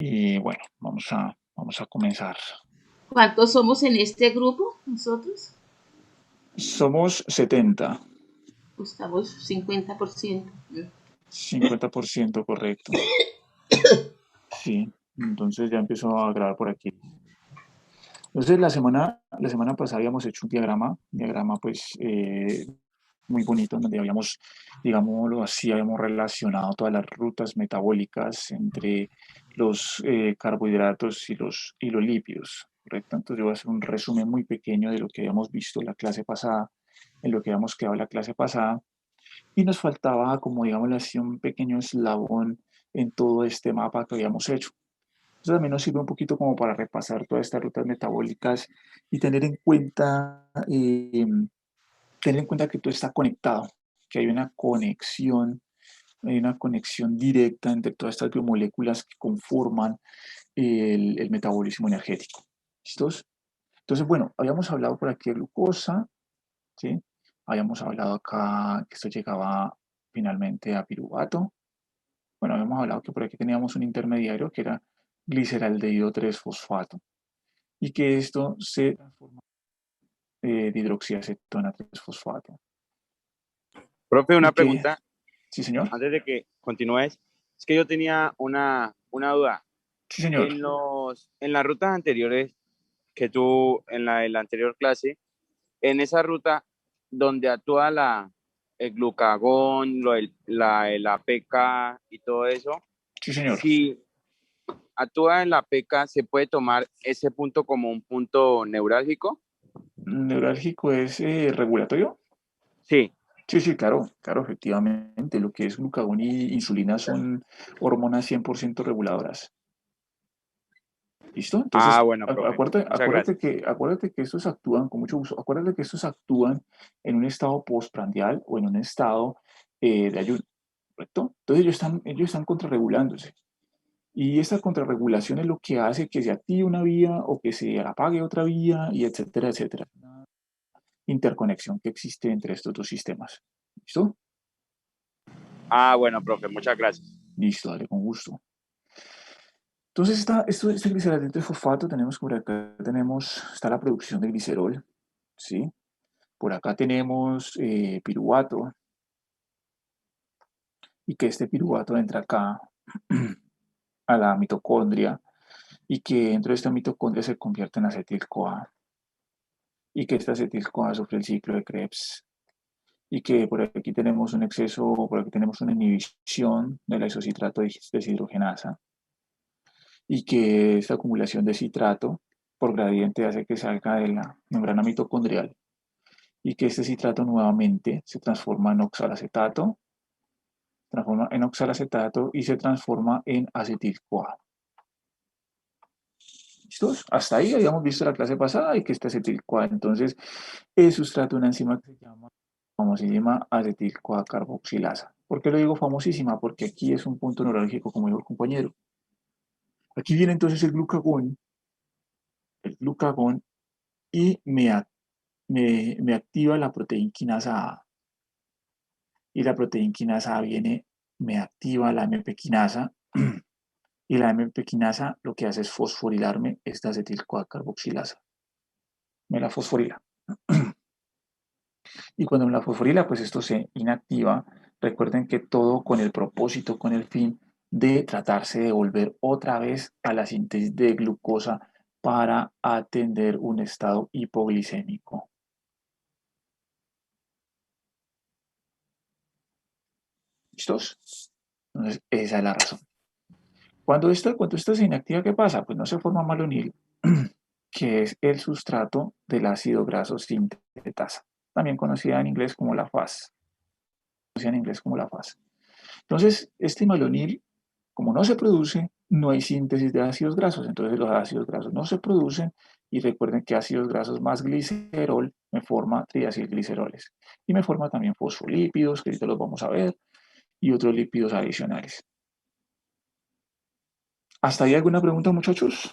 Y bueno, vamos a comenzar. ¿Cuántos somos en este grupo nosotros? Somos 70, Pues estamos 50%. 50% correcto. Sí, entonces ya empiezo a grabar por aquí. Entonces la semana pasada habíamos hecho un diagrama pues muy bonito, donde habíamos, digámoslo así, habíamos relacionado todas las rutas metabólicas entre los carbohidratos y los lípidos, ¿correcto? Entonces yo voy a hacer un resumen muy pequeño de lo que habíamos visto en la clase pasada, en lo que habíamos quedado en la clase pasada, y nos faltaba, como digámoslo así, un pequeño eslabón en todo este mapa que habíamos hecho. Eso también nos sirve un poquito como para repasar todas estas rutas metabólicas y tener en cuenta que todo está conectado, que hay una conexión directa entre todas estas biomoléculas que conforman el metabolismo energético. ¿Listos? Entonces, bueno, habíamos hablado por aquí de glucosa, ¿sí? Habíamos hablado acá que esto llegaba finalmente a piruvato. Bueno, habíamos hablado que por aquí teníamos un intermediario que era gliceraldehído 3-fosfato y que esto se transforma de hidroxiacetona 3-fosfato. Profe, Y una que, pregunta sí señor, antes de que continúes. Es que yo tenía una duda. sí señor, En las rutas anteriores que tú, en la anterior clase, en esa ruta donde actúa el glucagón, el APK y todo eso, sí señor. si actúa en la APK, ¿se puede tomar ese punto como un punto neurálgico? Neurálgico es regulatorio. Sí. Sí, sí, claro, claro, efectivamente. Lo que es glucagón y insulina son hormonas 100% reguladoras. ¿Listo? Ah, Entonces, bueno, profe. Muchas gracias. acuérdate que estos actúan, con mucho gusto, acuérdate que estos actúan en un estado postprandial o en un estado de ayuno, ¿correcto? Entonces ellos están contrarregulándose. Y esta contrarregulación es lo que hace que se active una vía o que se apague otra vía, y etcétera, etcétera. Una interconexión que existe entre estos dos sistemas. ¿Listo? Ah, bueno, profe. Muchas gracias. Listo, dale, con gusto. Entonces, este glicerol de fosfato, tenemos por acá, está la producción de glicerol, ¿sí? Por acá tenemos piruvato, y que este piruvato entra acá a la mitocondria, y que dentro de esta mitocondria se convierte en acetil-CoA, y que esta acetil-CoA sufre el ciclo de Krebs, y que por aquí tenemos un exceso, por aquí tenemos una inhibición de la isocitrato deshidrogenasa, y que esta acumulación de citrato por gradiente hace que salga de la membrana mitocondrial, y que este citrato nuevamente se transforma en oxalacetato y se transforma en acetil-CoA. ¿Listos? Hasta ahí habíamos visto la clase pasada y que este acetil-CoA entonces es sustrato de una enzima que se llama famosísima acetil-CoA carboxilasa. ¿Por qué lo digo famosísima? Porque aquí es un punto neurálgico, como dijo el compañero. Aquí viene entonces el glucagón y me activa la proteína quinasa A. Y la proteína quinasa A me activa la MP quinasa. Y la MP quinasa lo que hace es fosforilarme esta acetil-CoA carboxilasa. Me la fosforila. Y cuando me la fosforila, pues esto se inactiva. Recuerden que todo con el propósito, con el fin de tratarse de volver otra vez a la síntesis de glucosa para atender un estado hipoglicémico. ¿Listos? Entonces, esa es la razón. Cuando esto se inactiva, ¿qué pasa? Pues no se forma malonil, que es el sustrato del ácido graso sintetasa, también conocida en inglés como la FAS. Entonces, este malonil, como no se produce, no hay síntesis de ácidos grasos, entonces los ácidos grasos no se producen, y recuerden que ácidos grasos más glicerol me forma triacilgliceroles y me forma también fosfolípidos, que ahorita los vamos a ver, y otros lípidos adicionales. ¿Hasta ahí alguna pregunta, muchachos?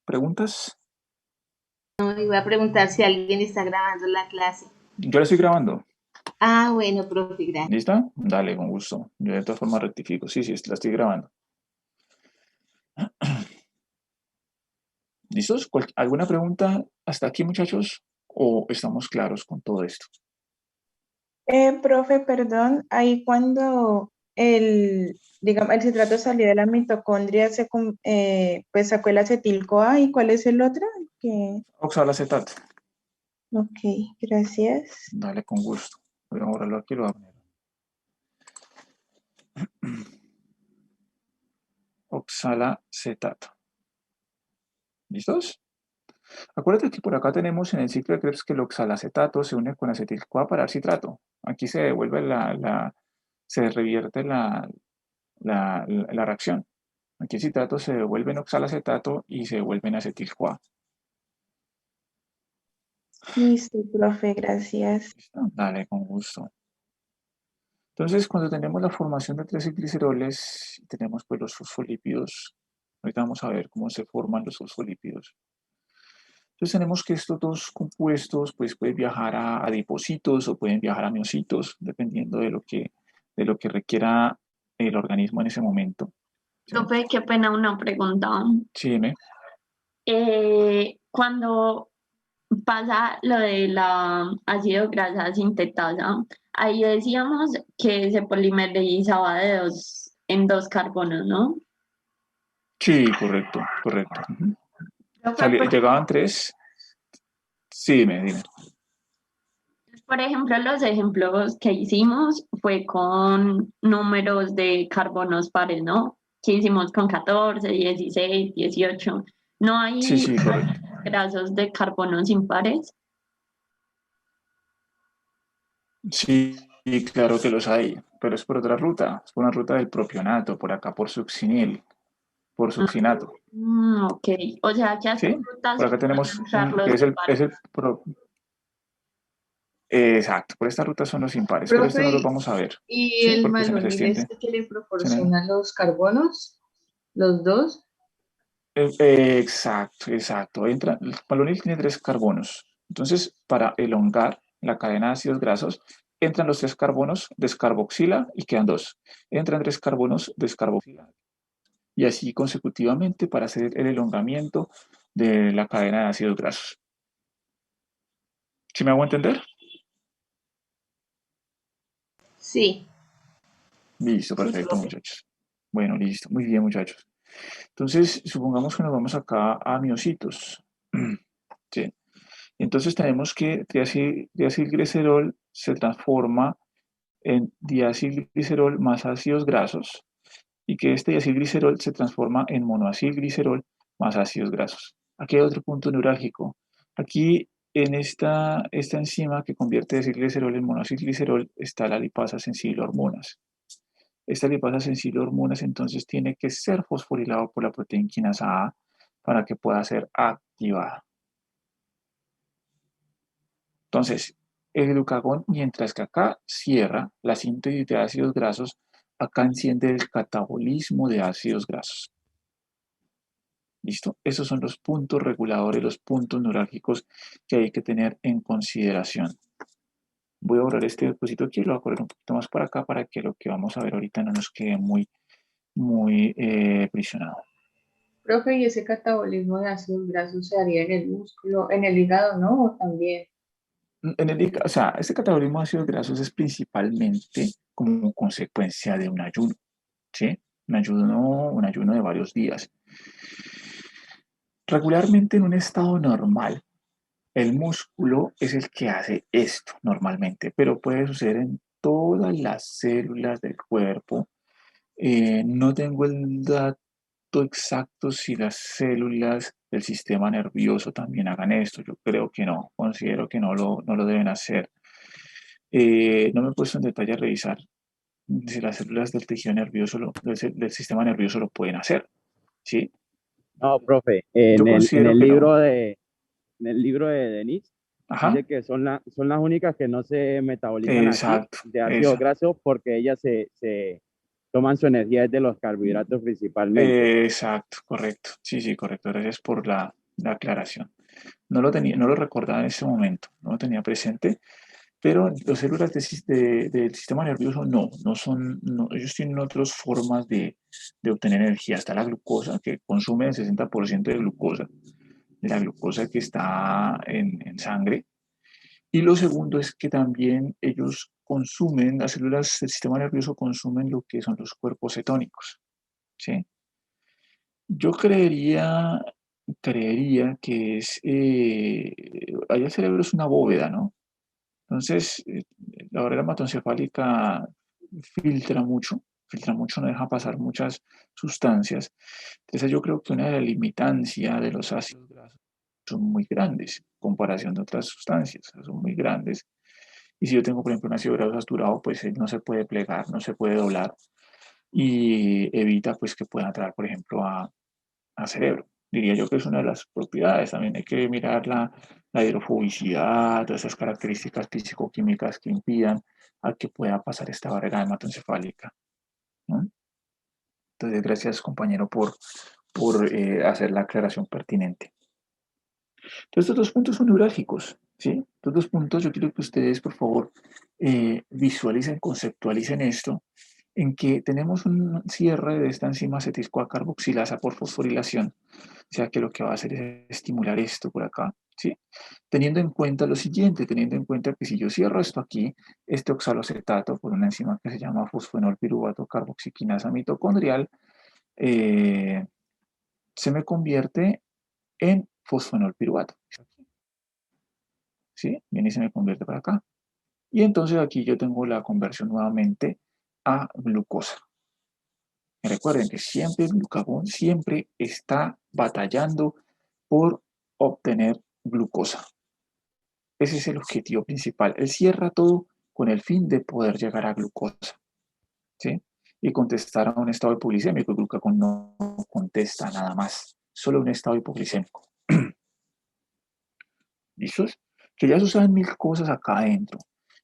¿Preguntas? No, iba a preguntar si alguien está grabando la clase. Yo la estoy grabando. Ah, bueno, profe, gracias. ¿Lista? Dale, con gusto. Yo de todas formas rectifico. Sí, sí, la estoy grabando. ¿Listos? ¿Alguna pregunta hasta aquí, muchachos? ¿O estamos claros con todo esto? Profe, perdón, ahí cuando digamos, el citrato salió de la mitocondria, pues sacó el acetil-CoA, ¿y cuál es el otro? Que, Oxalacetato. ok, gracias. Dale, con gusto. Voy a borrarlo aquí, lo voy a poner. Oxalacetato. ¿Listos? Acuérdate que por acá tenemos en el ciclo de Krebs que el oxalacetato se une con acetil-CoA para dar citrato. Aquí se devuelve se revierte la reacción. Aquí el citrato se devuelve en oxalacetato y se devuelve en acetil-CoA. Listo, profe, gracias. ¿Listo? Dale, con gusto. Entonces, cuando tenemos la formación de tres gliceroles, tenemos pues los fosfolípidos. Ahorita vamos a ver cómo se forman los fosfolípidos. Entonces tenemos que estos dos compuestos pues pueden viajar a adipocitos o pueden viajar a miocitos, dependiendo de lo que requiera el organismo en ese momento. ¿Sí? Profe, qué pena una pregunta. Sí, dime. Cuando pasa lo de la ácido grasa sintetasa, ahí decíamos que se polimerizaba en dos carbonos, ¿no? Sí, correcto, correcto. Profe, Llegaban tres. Sí, dime. por ejemplo, los ejemplos que hicimos fue con números de carbonos pares, ¿no? Que hicimos con 14, 16, 18. ¿No hay Sí, correcto. grasos de carbonos impares? Sí, claro que los hay, pero es por otra ruta, es por una ruta del propionato, por acá por succinil, por succinato. Ok, o sea que ¿Sí? hasta frutas Por acá tenemos usar los que es impares. exacto, por esta ruta son los impares, pero estos no los Profe, vamos a ver, ¿y ¿sí? el Porque se nos malonil extiende. este que le Se nos- proporciona los carbonos? ¿Los dos? exacto. El polonil tiene tres carbonos. Entonces, para elongar la cadena de ácidos grasos, entran los tres carbonos, descarboxila y quedan dos. Entran tres carbonos, descarboxila. Y así consecutivamente para hacer el elongamiento de la cadena de ácidos grasos. ¿Sí me hago entender? Sí. Listo, Sí, perfecto, profe. muchachos. Bueno, listo. Muy bien, muchachos. Entonces, supongamos que nos vamos acá a miocitos. ¿Sí? Entonces tenemos que diacilglicerol se transforma en diacilglicerol más ácidos grasos y que este diacilglicerol se transforma en monoacilglicerol más ácidos grasos. Aquí hay otro punto neurálgico. Aquí en esta enzima que convierte diacilglicerol en monoacilglicerol está la lipasa sensible hormonas. Esta lipasa sensible hormonas entonces tiene que ser fosforilado por la proteína quinasa A para que pueda ser activada. Entonces, el glucagón, mientras que acá cierra la síntesis de ácidos grasos, acá enciende el catabolismo de ácidos grasos. ¿Listo? Esos son los puntos reguladores, los puntos neurálgicos que hay que tener en consideración. Voy a borrar este cosito aquí, lo voy a correr un poquito más para acá para que lo que vamos a ver ahorita no nos quede muy prisionado. Profe, ¿y ese catabolismo de ácidos grasos se haría en el músculo, en el hígado, no? ¿O también? O sea, este catabolismo de ácidos grasos es principalmente como consecuencia de un ayuno, ¿sí? Un ayuno de varios días. Regularmente en un estado normal, el músculo es el que hace esto normalmente, pero puede suceder en todas las células del cuerpo. No tengo el dato exacto si las células del sistema nervioso también hagan esto. Yo creo que no, considero que no lo deben hacer. No me he puesto en detalle a revisar si las células del tejido nervioso, del sistema nervioso lo pueden hacer, ¿sí? No, profe, Yo en considero el que no. libro en el libro de Denis Ajá, dice que son las únicas que no se metabolizan así exacto, de ácidos esa. grasos porque ellas se toman su energía desde los carbohidratos principalmente. Exacto, correcto. Sí, correcto. Gracias por la aclaración. No lo recordaba en ese momento, no lo tenía presente, pero las células del sistema nervioso no son, ellos tienen otras formas de obtener energía. Está la glucosa, que consume el 60% de glucosa, la glucosa que está en sangre. Y lo segundo es que también ellos consumen, las células del sistema nervioso consumen lo que son los cuerpos cetónicos, ¿sí? Yo creería que allá el cerebro es una bóveda, ¿no? Entonces, la barrera hematoencefálica filtra mucho, no deja pasar muchas sustancias. Entonces, yo creo que una de las limitancias de los ácidos grasos son muy grandes en comparación de otras sustancias, son muy grandes. Y si yo tengo, por ejemplo, un ácido graso saturado, pues él no se puede plegar, no se puede doblar y evita pues que pueda entrar, por ejemplo, a cerebro. Diría yo que es una de las propiedades. También hay que mirar la hidrofobicidad, todas esas características físico-químicas que impidan a que pueda pasar esta barrera hematoencefálica, ¿no? Entonces, gracias compañero por hacer la aclaración pertinente. Entonces, estos dos puntos son neurálgicos, ¿sí? Estos dos puntos yo quiero que ustedes, por favor, visualicen, conceptualicen esto, en que tenemos un cierre de esta enzima acetil-CoA-carboxilasa por fosforilación, o sea que lo que va a hacer es estimular esto por acá, ¿sí? Teniendo en cuenta lo siguiente, teniendo en cuenta que si yo cierro esto aquí, este oxaloacetato por una enzima que se llama fosfenolpiruvato carboxiquinasa mitocondrial, eh, se me convierte en fosfenolpiruvato, ¿sí? Viene y se me convierte para acá. Y entonces aquí yo tengo la conversión nuevamente a glucosa. Recuerden que siempre el glucagón siempre está batallando por obtener glucosa. Ese es el objetivo principal. Él cierra todo con el fin de poder llegar a glucosa, ¿sí? Y contestar a un estado hipoglicémico. El glucagón no contesta nada más, solo un estado hipoglicémico. ¿Listos? Que ya suceden mil cosas acá adentro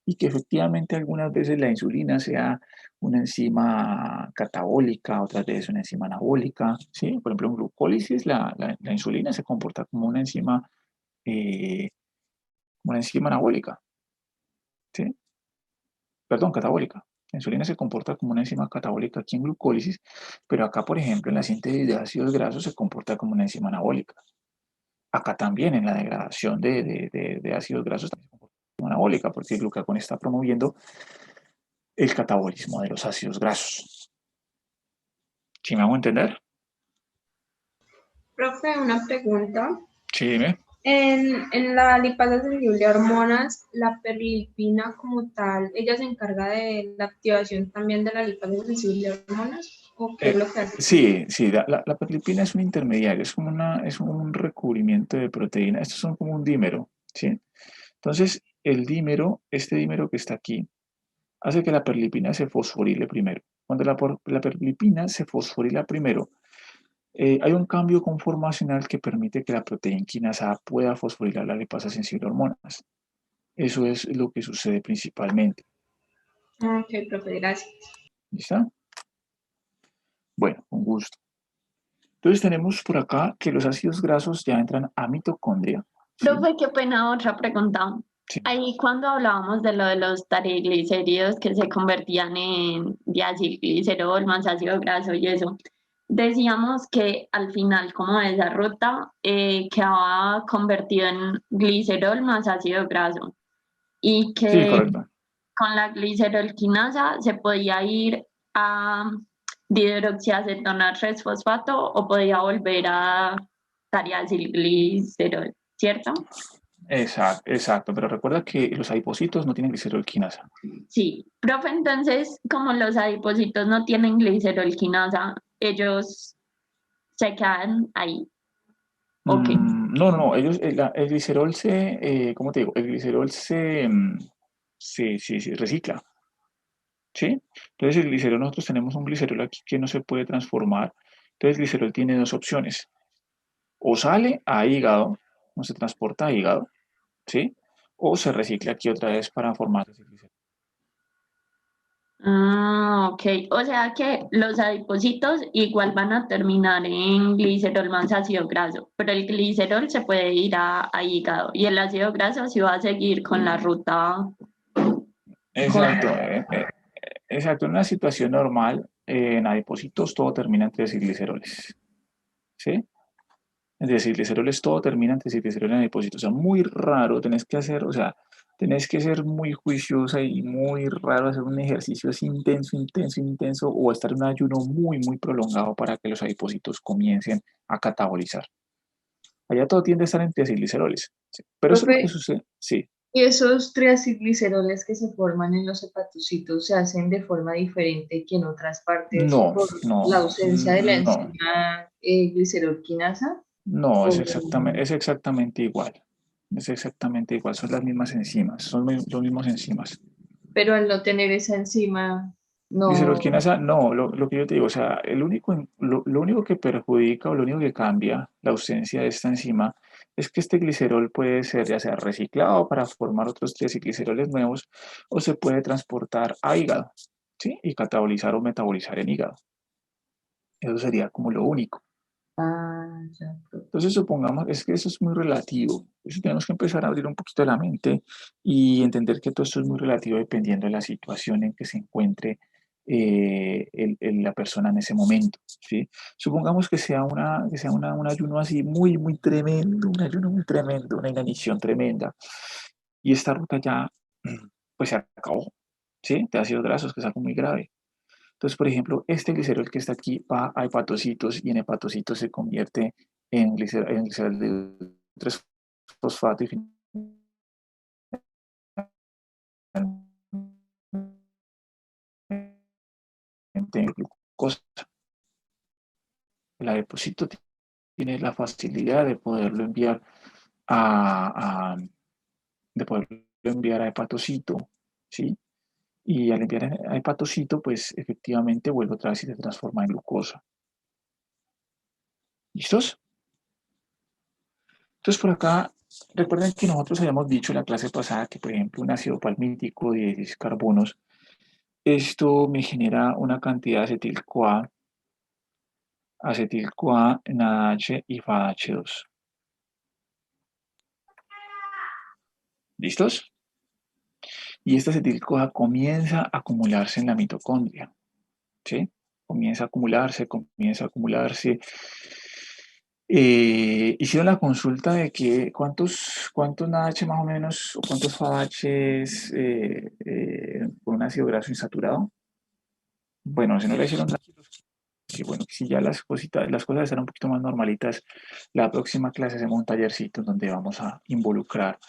y que efectivamente algunas veces la insulina sea una enzima catabólica, otras veces una enzima anabólica, ¿sí? Por ejemplo, en glucólisis la insulina se comporta eh, como una enzima anabólica, ¿sí? Perdón, catabólica. La insulina se comporta como una enzima catabólica aquí en glucólisis, pero acá, por ejemplo, en la síntesis de ácidos grasos se comporta como una enzima anabólica. Acá también en la degradación de ácidos grasos también se comporta como anabólica, porque el glucagón está promoviendo el catabolismo de los ácidos grasos. ¿Sí me hago entender? Profe, una pregunta. Sí, dime. En la lipasa sensible a hormonas, la perlipina como tal, ¿ella se encarga de la activación también de la lipasa sensible a hormonas? ¿O qué es lo que hace? Sí, la perlipina es un intermediario, es un recubrimiento de proteína. Estos son como un dímero, ¿sí? Entonces, el dímero, este dímero que está aquí, hace que la perlipina se fosforile primero. Cuando la perlipina se fosforila primero, hay un cambio conformacional que permite que la proteína quinasa A pueda fosforilar la lipasa sensible a hormonas. Eso es lo que sucede principalmente. Ok, profe, gracias. ¿Listo? Bueno, con gusto. Entonces tenemos por acá que los ácidos grasos ya entran a mitocondria. ¿Sí? Profe, qué pena, otra pregunta. Sí. Ahí cuando hablábamos de lo de los triglicéridos que se convertían en diacilglicerol más ácido graso y eso, decíamos que al final como de esa ruta quedaba convertido en glicerol más ácido graso y Sí, que correcto. con la glicerolquinasa se podía ir a dihidroxiacetona 3-fosfato o podía volver a triacilglicerol, ¿cierto? Exacto, pero recuerda que los adipocitos no tienen glicerolquinasa. Sí, profe, entonces, como los adipocitos no tienen glicerolquinasa, ellos se quedan ahí. Ok. No, ellos, el glicerol ¿cómo te digo? El glicerol se recicla, ¿sí? Entonces el glicerol, nosotros tenemos un glicerol aquí que no se puede transformar. Entonces el glicerol tiene dos opciones. O sale a hígado, no se transporta a hígado, ¿sí? O se recicla aquí otra vez para formar ese glicerol. Ah, ok. O sea que los adipocitos igual van a terminar en glicerol más ácido graso, pero el glicerol se puede ir a hígado y el ácido graso sí va a seguir con la ruta. Exacto, exacto. En una situación normal, en adipocitos todo termina en triacilgliceroles, ¿sí? En desgliceroles todo termina en desglicerol en adipósitos. O sea, muy raro, tenés que hacer, o sea, tenés que ser muy juiciosa y muy raro hacer un ejercicio así intenso, intenso, intenso, o estar en un ayuno muy, muy prolongado para que los adipósitos comiencen a catabolizar. Allá todo tiende a estar en desgliceroles. ¿Sí? Pero eso es lo que Profe, sucede. Sí. ¿y esos triacilgliceroles que se forman en los hepatocitos se hacen de forma diferente que en otras partes No, por no, la ausencia de la no, enzima glicerolquinasa? no, O, es exactamente igual. Es exactamente igual, son las mismas enzimas, son los mismos enzimas. pero al no tener esa enzima, no. Glicerolquinasa, no, lo que yo te digo, o sea, lo único que perjudica o lo único que cambia la ausencia de esta enzima es que este glicerol puede ser ya sea reciclado para formar otros triacilgliceroles nuevos o se puede transportar a hígado, ¿sí? Y catabolizar o metabolizar en hígado. Eso sería como lo único. Ah, ya, profe. Entonces, supongamos, es que eso es muy relativo. Eso tenemos que empezar a abrir un poquito la mente y entender que todo esto es muy relativo dependiendo de la situación en que se encuentre la persona en ese momento, ¿sí? Supongamos que sea un ayuno así muy, muy tremendo, un ayuno muy tremendo, una inanición tremenda. Y esta ruta ya, pues se acabó, ¿sí? De ácidos grasos, que es algo muy grave. Entonces, por ejemplo, este glicerol que está aquí va a hepatocitos y en hepatocitos se convierte en glicerol de 3 fosfato y finalmente en glucosa. El adipocito tiene la facilidad de poderlo enviar a hepatocito, ¿sí? Y al enviar a hepatocito, pues efectivamente vuelve otra vez y se transforma en glucosa. ¿Listos? Entonces, por acá, recuerden que nosotros habíamos dicho en la clase pasada que, por ejemplo, un ácido palmítico de 16 carbonos, esto me genera una cantidad de acetil-CoA, NADH y FADH2. ¿Listos? Y esta acetil-CoA comienza a acumularse en la mitocondria, ¿sí? Comienza a acumularse, comienza a acumularse. Hicieron la consulta de que cuántos NADH más o menos, o cuántos FADHs por un ácido graso insaturado. Bueno, si no le hicieron que bueno, si ya las cosas están un poquito más normalitas, la próxima clase hacemos un tallercito donde vamos a involucrar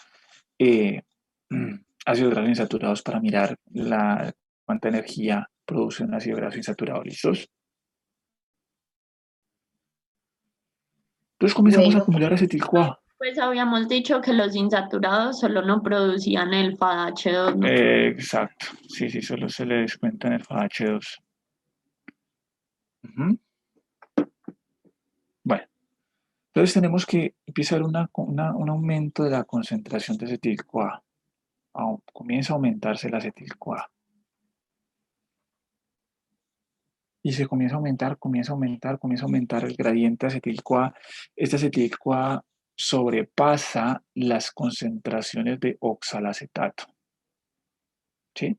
eh, ácidos grasos insaturados para mirar cuánta energía produce un ácido graso insaturado. ¿Listos? Entonces comenzamos a Bueno, acumular acetil-CoA. Pues habíamos dicho que los insaturados solo no producían el FADH2, ¿no? Exacto, sí, sí, solo se le descuenta en el FAH2. Ujú. Bueno, entonces tenemos que empezar un aumento de la concentración de acetil-CoA. Comienza a aumentarse el acetil-CoA. Y se comienza a aumentar, comienza a aumentar, comienza a aumentar el gradiente de acetil-CoA. Este acetil-CoA sobrepasa las concentraciones de oxalacetato. ¿Sí?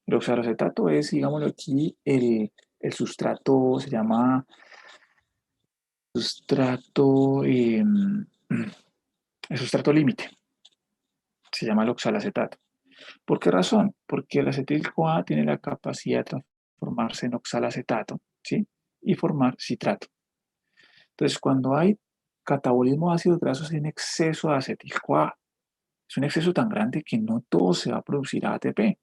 El oxalacetato es, digámoslo aquí, el sustrato, se llama sustrato, el sustrato límite, se llama el oxalacetato. ¿Por qué razón? Porque el acetil-CoA tiene la capacidad de transformarse en oxalacetato, ¿sí? Y formar citrato. Entonces, cuando hay catabolismo de ácidos grasos en exceso de acetil-CoA, es un exceso tan grande que no todo se va a producir ATP.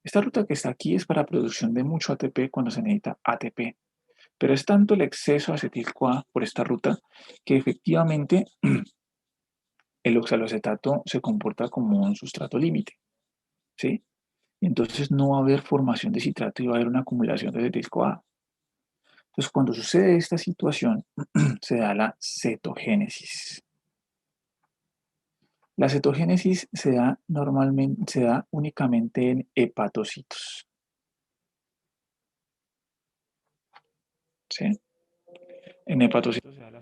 Esta ruta que está aquí es para producción de mucho ATP cuando se necesita ATP. Pero es tanto el exceso de acetil-CoA por esta ruta que efectivamente el oxaloacetato se comporta como un sustrato límite, ¿sí? Y entonces no va a haber formación de citrato y va a haber una acumulación de acetil-CoA. Entonces, cuando sucede esta situación, se da la cetogénesis. La cetogénesis se da únicamente en hepatocitos, ¿sí? En hepatocitos se da la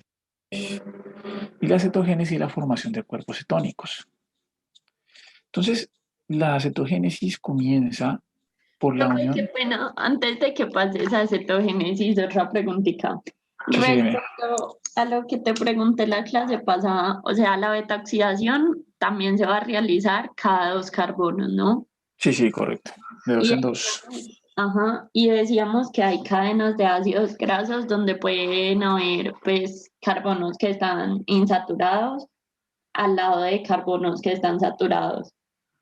y la cetogénesis es la formación de cuerpos cetónicos. Entonces, la cetogénesis comienza por la Profe, qué unión. pena. Antes de que pase esa cetogénesis, otra preguntita. Sí, sí, dime. Respecto A lo que te pregunté la clase pasada, o sea, la beta-oxidación también se va a realizar cada 2 carbonos, ¿no? Sí, correcto. De dos Y en dos. ajá, y decíamos que hay cadenas de ácidos grasos donde pueden haber pues carbonos que están insaturados al lado de carbonos que están saturados.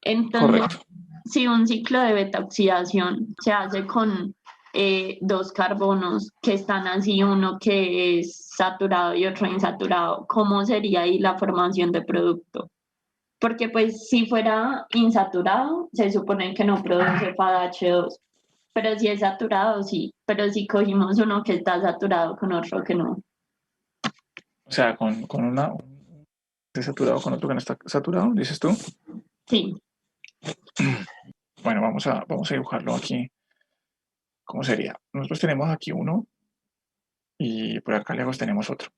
Entonces, Correcto. si un ciclo de beta-oxidación se hace con 2 carbonos que están así, uno que es saturado y otro insaturado, ¿cómo sería ahí la formación de producto? Porque pues si fuera insaturado, se supone que no produce FADH2, pero si es saturado, sí, pero si cogimos uno que está saturado con otro que no. O sea, con una esté saturado con otro que no está saturado, dices tú. Sí, Bueno, vamos a dibujarlo aquí. ¿Cómo sería? Nosotros tenemos aquí uno y por acá lejos tenemos otro.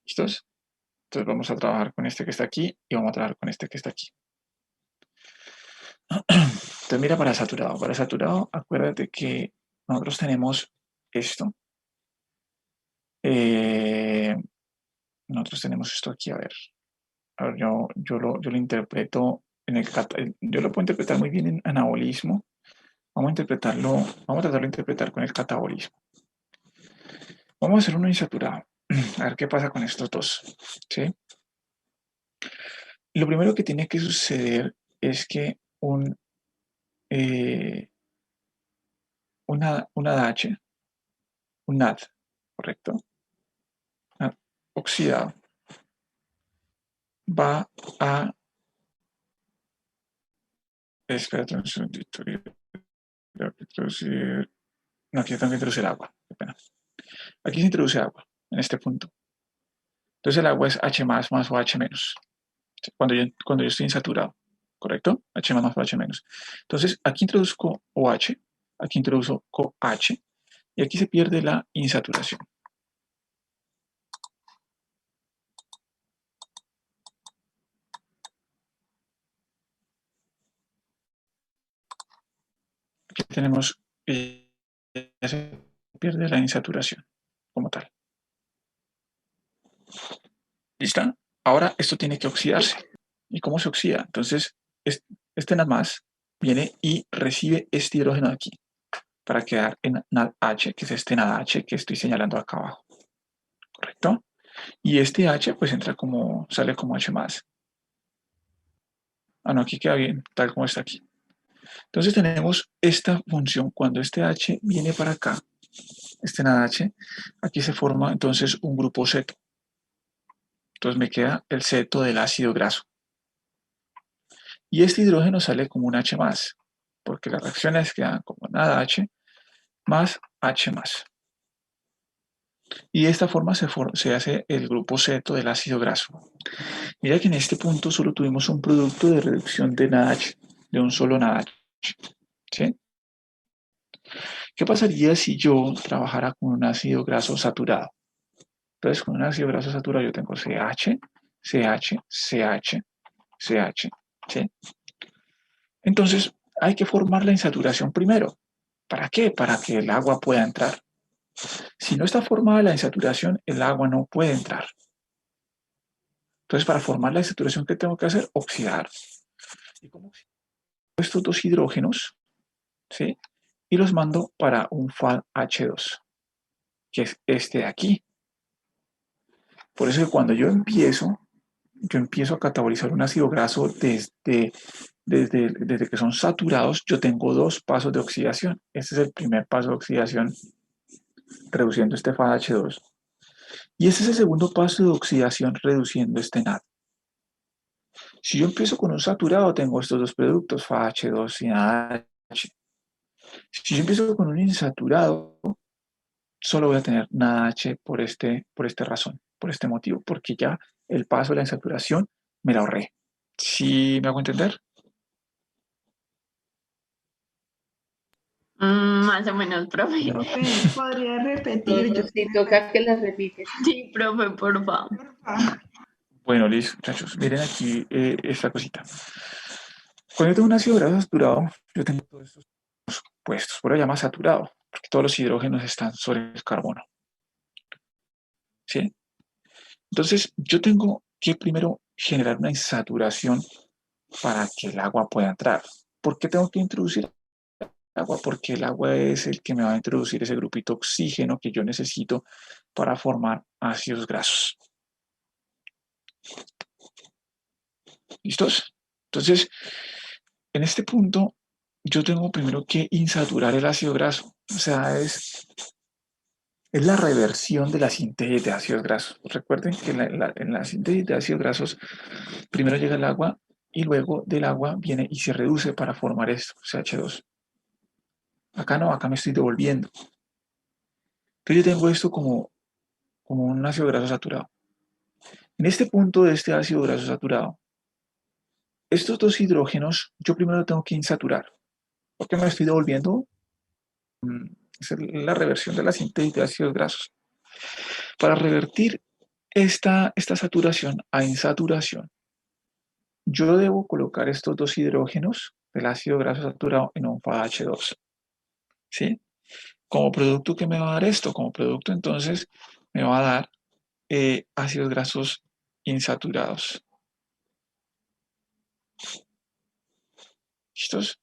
¿Listos? Entonces vamos a trabajar con este que está aquí y vamos a trabajar con este que está aquí. Entonces mira para saturado. Para saturado, acuérdate que nosotros tenemos esto. Nosotros tenemos esto aquí, a ver. A ver, yo lo interpreto yo lo puedo interpretar muy bien en anabolismo. Vamos a tratarlo de interpretar con el catabolismo. Vamos a hacer uno insaturado. A ver qué pasa con estos dos. ¿Sí? Lo primero que tiene que suceder es que una DH, un NAD, ¿correcto? NAD oxidado, va a... Espérate un segundito. Creo que introducir... No, aquí tengo que introducir agua. Qué pena. Aquí se introduce agua, en este punto. Entonces el agua es H más o H menos. Cuando yo estoy insaturado, ¿correcto? H más o H menos. Entonces aquí introduzco OH, aquí introduzco H, y aquí se pierde la insaturación. Aquí tenemos, ya se pierde la insaturación como tal. ¿Listo? Ahora esto tiene que oxidarse. ¿Y cómo se oxida? Entonces, este NAD+ viene y recibe este hidrógeno de aquí para quedar en NADH, que es este NADH que estoy señalando acá abajo. ¿Correcto? Y este H pues sale como H+. Ah, no, aquí queda bien, tal como está aquí. Entonces tenemos esta función cuando este H viene para acá, este NADH, aquí se forma entonces un grupo ceto. Entonces me queda el ceto del ácido graso. Y este hidrógeno sale como un H+, porque las reacciones quedan como NADH más H+. Y de esta forma se hace el grupo ceto del ácido graso. Mira que en este punto solo tuvimos un producto de reducción de NADH, de un solo NADH. ¿Sí? ¿Qué pasaría si yo trabajara con un ácido graso saturado? Entonces, con un ácido graso saturado yo tengo CH, CH, CH, CH. ¿Sí? Entonces, hay que formar la insaturación primero. ¿Para qué? Para que el agua pueda entrar. Si no está formada la insaturación, el agua no puede entrar. Entonces, para formar la insaturación, ¿qué tengo que hacer? Oxidar. ¿Y cómo oxido estos dos hidrógenos? ¿Sí? Y los mando para un FADH2, que es este de aquí. Por eso que cuando yo empiezo a catabolizar un ácido graso desde que son saturados, yo tengo 2 pasos de oxidación. Este es el primer paso de oxidación, reduciendo este FADH2. Y este es el segundo paso de oxidación, reduciendo este NAD. Si yo empiezo con un saturado, tengo estos dos productos, FADH2 y NADH. Si yo empiezo con un insaturado, solo voy a tener NADH por este razón, por este motivo, porque ya el paso de la insaturación me la ahorré. ¿Sí me hago entender? más o menos, profe. Profe, ¿podría repetir? Yo Sí, toca que las repites. Sí, profe, por favor. porfa. Bueno, listo, muchachos. Miren aquí esta cosita. Cuando yo tengo un ácido graso saturado, yo tengo todos estos puestos. Por eso se llama saturado, porque todos los hidrógenos están sobre el carbono. ¿sí? Entonces, yo tengo que primero generar una insaturación para que el agua pueda entrar. ¿Por qué tengo que introducir agua? Porque el agua es el que me va a introducir ese grupito de oxígeno que yo necesito para formar ácidos grasos. ¿Listos? Entonces, en este punto, yo tengo primero que insaturar el ácido graso. O sea, es la reversión de la síntesis de ácidos grasos. Recuerden que en la síntesis de ácidos grasos, primero llega el agua y luego del agua viene y se reduce para formar esto, CH2. Acá no, acá me estoy devolviendo. Entonces yo tengo esto como un ácido graso saturado. En este punto de este ácido graso saturado, estos dos hidrógenos yo primero tengo que insaturar. ¿Por qué me estoy devolviendo? Es la reversión de la síntesis de ácidos grasos. Para revertir esta saturación a insaturación, yo debo colocar estos dos hidrógenos del ácido graso saturado en un FADH2. ¿Sí? Como producto, ¿qué me va a dar esto? Como producto, entonces, me va a dar ácidos grasos insaturados. ¿Listos?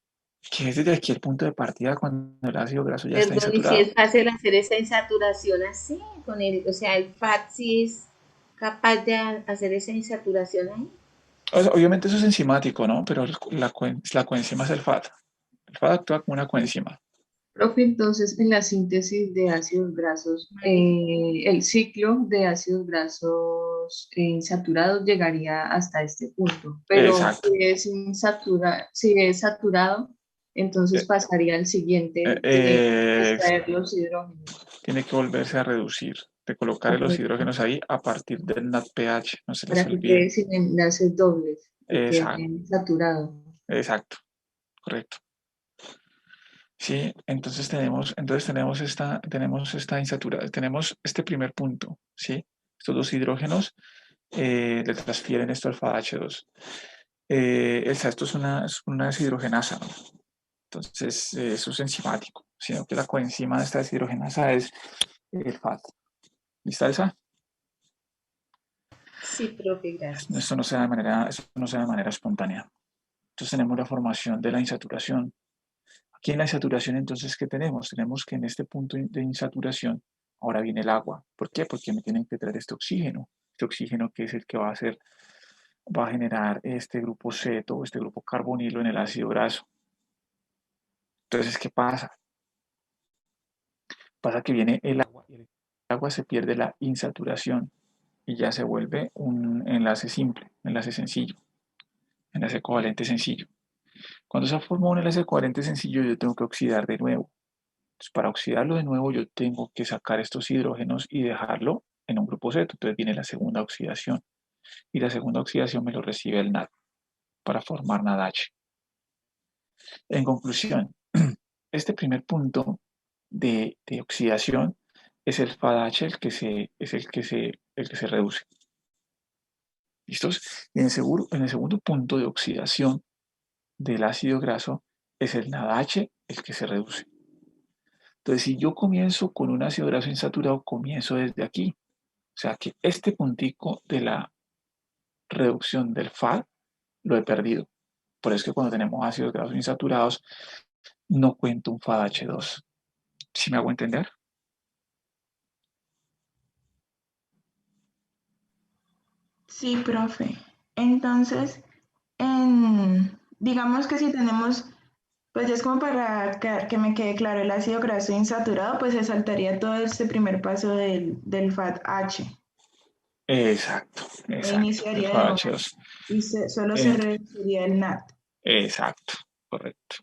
Que es desde aquí el punto de partida cuando el ácido graso ya está Perdón, y si insaturado. es fácil hacer esa insaturación así, con el, o sea, el FAT sí es capaz de hacer esa insaturación ahí. Obviamente eso es enzimático, ¿no? Pero la coenzima es el FAT. El FAT actúa como una coenzima. Profe, entonces en la síntesis de ácidos grasos, el ciclo de ácidos grasos insaturados llegaría hasta este punto, pero Exacto. si es saturado, entonces Eh, pasaría al siguiente de extraer los hidrógenos. Tiene que volverse a reducir, de colocar los Correcto. hidrógenos ahí a partir del NADPH, no se les Para que olvide. quede sin enlaces dobles, que Exacto, quede saturado. exacto, correcto. Sí, entonces tenemos esta insaturación, tenemos este primer punto, ¿sí? Estos dos hidrógenos le transfieren esto al FADH2. Esto es una deshidrogenasa, ¿no? Entonces, eso es enzimático, sino que la coenzima de esta deshidrogenasa es el FAD. ¿Lista, Elsa? Sí, profe, gracias. Esto no se da de manera espontánea. Entonces tenemos la formación de la insaturación. Aquí en la insaturación, entonces, ¿qué tenemos? Tenemos que en este punto de insaturación, ahora viene el agua. ¿Por qué? Porque me tienen que traer este oxígeno que es el que va a generar este grupo ceto, este grupo carbonilo en el ácido graso. Entonces, ¿qué pasa? Pasa que viene el agua y el agua se pierde la insaturación y ya se vuelve un enlace simple, enlace sencillo, enlace covalente sencillo. Cuando se forma un enlace covalente sencillo, yo tengo que oxidar de nuevo. Entonces, para oxidarlo de nuevo, yo tengo que sacar estos hidrógenos y dejarlo en un grupo ceto. Entonces viene la segunda oxidación. Y la segunda oxidación me lo recibe el NAD para formar NADH. En conclusión, este primer punto de oxidación es el FADH el que se reduce. ¿Listos? Y en el segundo punto de oxidación del ácido graso es el NADH el que se reduce. Entonces, si yo comienzo con un ácido graso insaturado, comienzo desde aquí. O sea que este puntico de la reducción del FAD lo he perdido. Por eso es que cuando tenemos ácidos grasos insaturados, no cuento un FADH2. ¿Sí me hago entender? Sí, profe. Entonces, digamos que si tenemos, pues ya es como para que me quede claro el ácido graso insaturado, pues se saltaría todo este primer paso del FAT-H. Exacto, E exacto. El iniciaría de nuevo FADH2. y solo se reduciría el NAT. Exacto, correcto.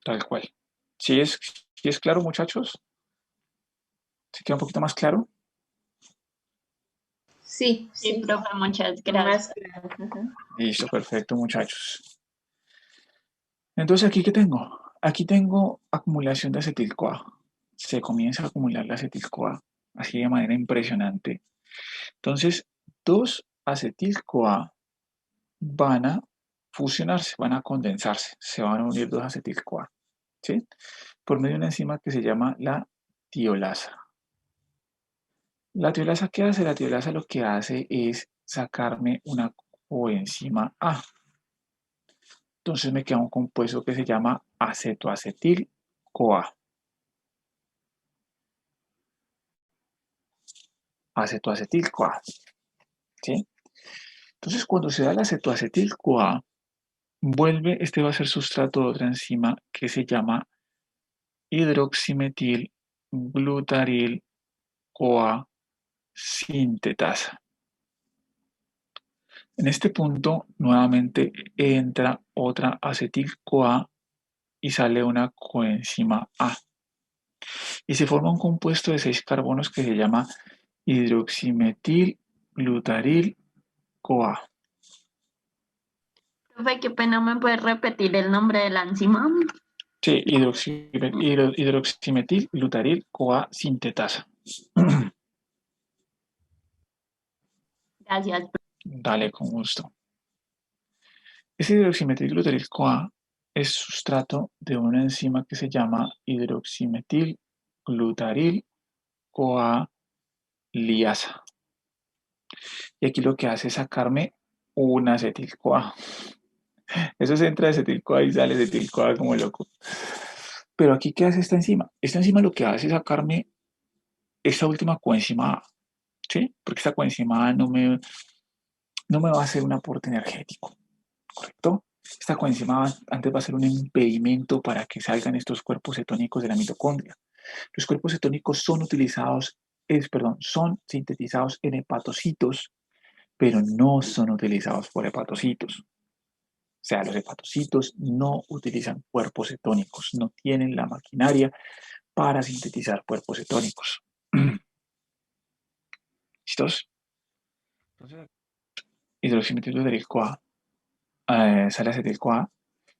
Tal cual. ¿Sí es claro, muchachos? ¿Se queda un poquito más claro? Sí, Sí, sí, profe, muchas más gracias. claro. Ajá. Listo, perfecto, muchachos. Entonces, ¿aquí qué tengo? Aquí tengo acumulación de acetil-CoA. Se comienza a acumular la acetil-CoA, así de manera impresionante. Entonces, dos acetil-CoA van a fusionarse, van a condensarse, se van a unir dos acetil-CoA, ¿sí? Por medio de una enzima que se llama la tiolasa. ¿La tiolasa qué hace? La tiolasa lo que hace es sacarme una coenzima A. Entonces me queda un compuesto que se llama acetoacetil-CoA. Acetoacetil-CoA. ¿Sí? Entonces, cuando se da el acetoacetil-CoA, este va a ser sustrato de otra enzima que se llama hidroximetil glutaril CoA sintetasa. En este punto, nuevamente entra otra acetil-CoA y sale una coenzima A. Y se forma un compuesto de 6 carbonos que se llama hidroximetil glutaril CoA. Profe, qué pena, ¿me puedes repetir el nombre de la enzima? Sí, hidroximetil glutaril CoA sintetasa. Gracias. Dale, con gusto. Ese hidroximetil glutaril CoA es sustrato de una enzima que se llama hidroximetil glutaril CoA liasa. Y aquí lo que hace es sacarme una acetil-CoA. Eso se entra de acetil-CoA y sale acetil-CoA como loco. Pero aquí, ¿qué hace esta enzima? Esta enzima lo que hace es sacarme esta última coenzima A, ¿sí? Porque esta coenzima A no me va a hacer un aporte energético, ¿correcto? Esta coenzima antes va a ser un impedimento para que salgan estos cuerpos cetónicos de la mitocondria. Los cuerpos cetónicos son son sintetizados en hepatocitos, pero no son utilizados por hepatocitos. O sea, los hepatocitos no utilizan cuerpos cetónicos, no tienen la maquinaria para sintetizar cuerpos cetónicos. ¿Listos? Entonces, hidroximetil-CoA, sale acetil-CoA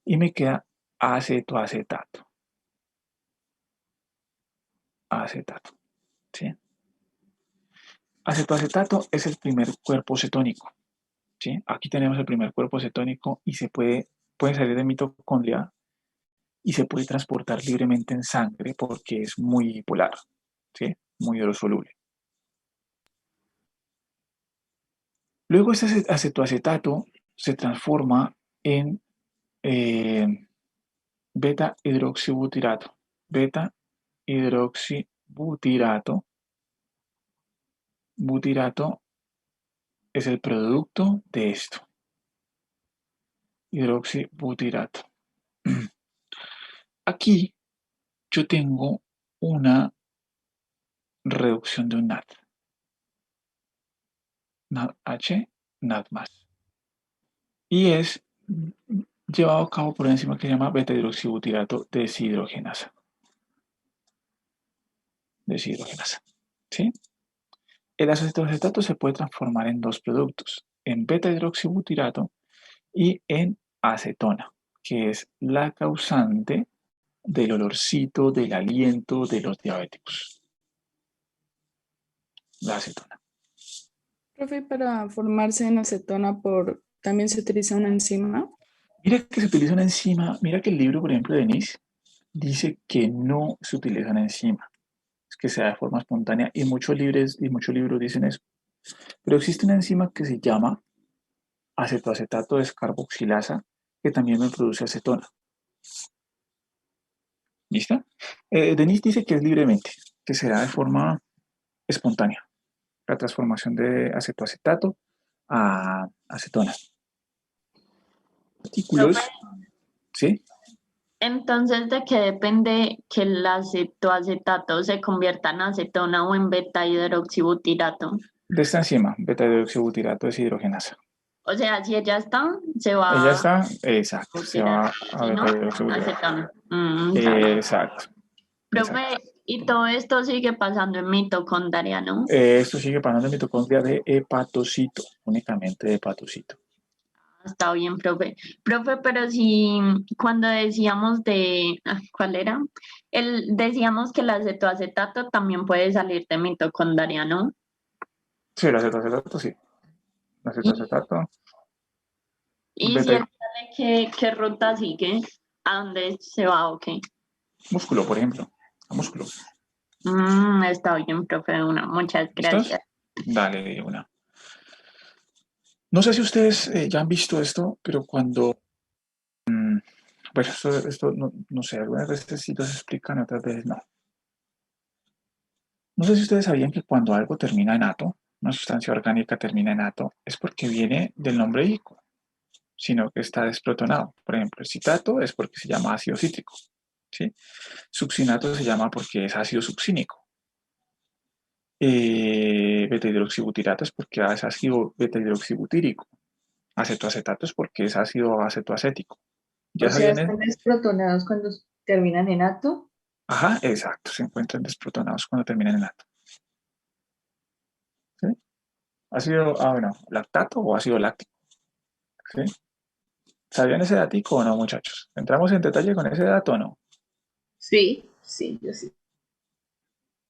y me queda acetoacetato. Acetato, ¿sí? Acetoacetato es el primer cuerpo cetónico, ¿sí? Aquí tenemos el primer cuerpo cetónico y puede salir de mitocondria y se puede transportar libremente en sangre porque es muy polar, ¿sí? Muy hidrosoluble. Luego este acetoacetato se transforma en beta-hidroxibutirato. Beta-hidroxibutirato. Butirato es el producto de esto. Hidroxibutirato. Aquí yo tengo una reducción de un NAD. NADH, NAD+. Y es llevado a cabo por una enzima que se llama beta-hidroxibutirato deshidrogenasa. ¿Sí? El acetoacetato se puede transformar en dos productos, en beta-hidroxibutirato y en acetona, que es la causante del olorcito, del aliento de los diabéticos. La acetona. Profe, para formarse en acetona también se utiliza una enzima. Mira que se utiliza una enzima, mira que el libro, por ejemplo, de Denise, dice que no se utiliza una enzima, es que sea de forma espontánea, y muchos libros dicen eso. Pero existe una enzima que se llama acetoacetato descarboxilasa, que también me produce acetona. ¿Lista? Denise dice que es libremente, que será de forma espontánea, la transformación de acetoacetato a acetona. Artículos, ¿sí? Entonces, ¿de qué depende que el acetoacetato se convierta en acetona o en beta-hidroxibutirato? De esta enzima, beta-hidroxibutirato deshidrogenasa. O sea, si ella está, se va Ella está, exacto, se va a si no, beta-hidroxibutirato. acetona. Exacto. Profe, y todo esto sigue pasando en mitocondria, ¿no? Esto sigue pasando en mitocondria de hepatocito, únicamente de hepatocito. Está bien, profe. Profe, pero si cuando decíamos ¿cuál era? Decíamos que el acetoacetato también puede salir de mitocondria, ¿no? Sí, el acetoacetato, sí. El acetoacetato. Y si él sale, ¿qué ruta sigue? ¿A dónde se va o qué? Músculo, por ejemplo. A músculo. Está bien, profe, de una. Muchas ¿Listos? gracias. Dale, de una. No sé si ustedes ya han visto esto, pero cuando, bueno, esto no sé, algunas veces sí los explican, otras veces no. No sé si ustedes sabían que cuando algo termina en ato, una sustancia orgánica termina en ato, es porque viene del nombre ico, sino que está desprotonado. Por ejemplo, el citato es porque se llama ácido cítrico, ¿sí? Succinato se llama porque es ácido succínico. Beta-hidroxibutirato es porque es ácido beta-hidroxibutírico. Acetoacetato es porque es ácido acetoacético. O ¿Ya sea, sabían? están desprotonados cuando terminan en ato. Ajá, exacto. Se encuentran desprotonados cuando terminan en ato. ¿Sí? Ácido, bueno, lactato o ácido láctico. ¿Sí? ¿Sabían ese datico o no, muchachos? ¿Entramos en detalle con ese dato o no? Sí, sí, yo sí.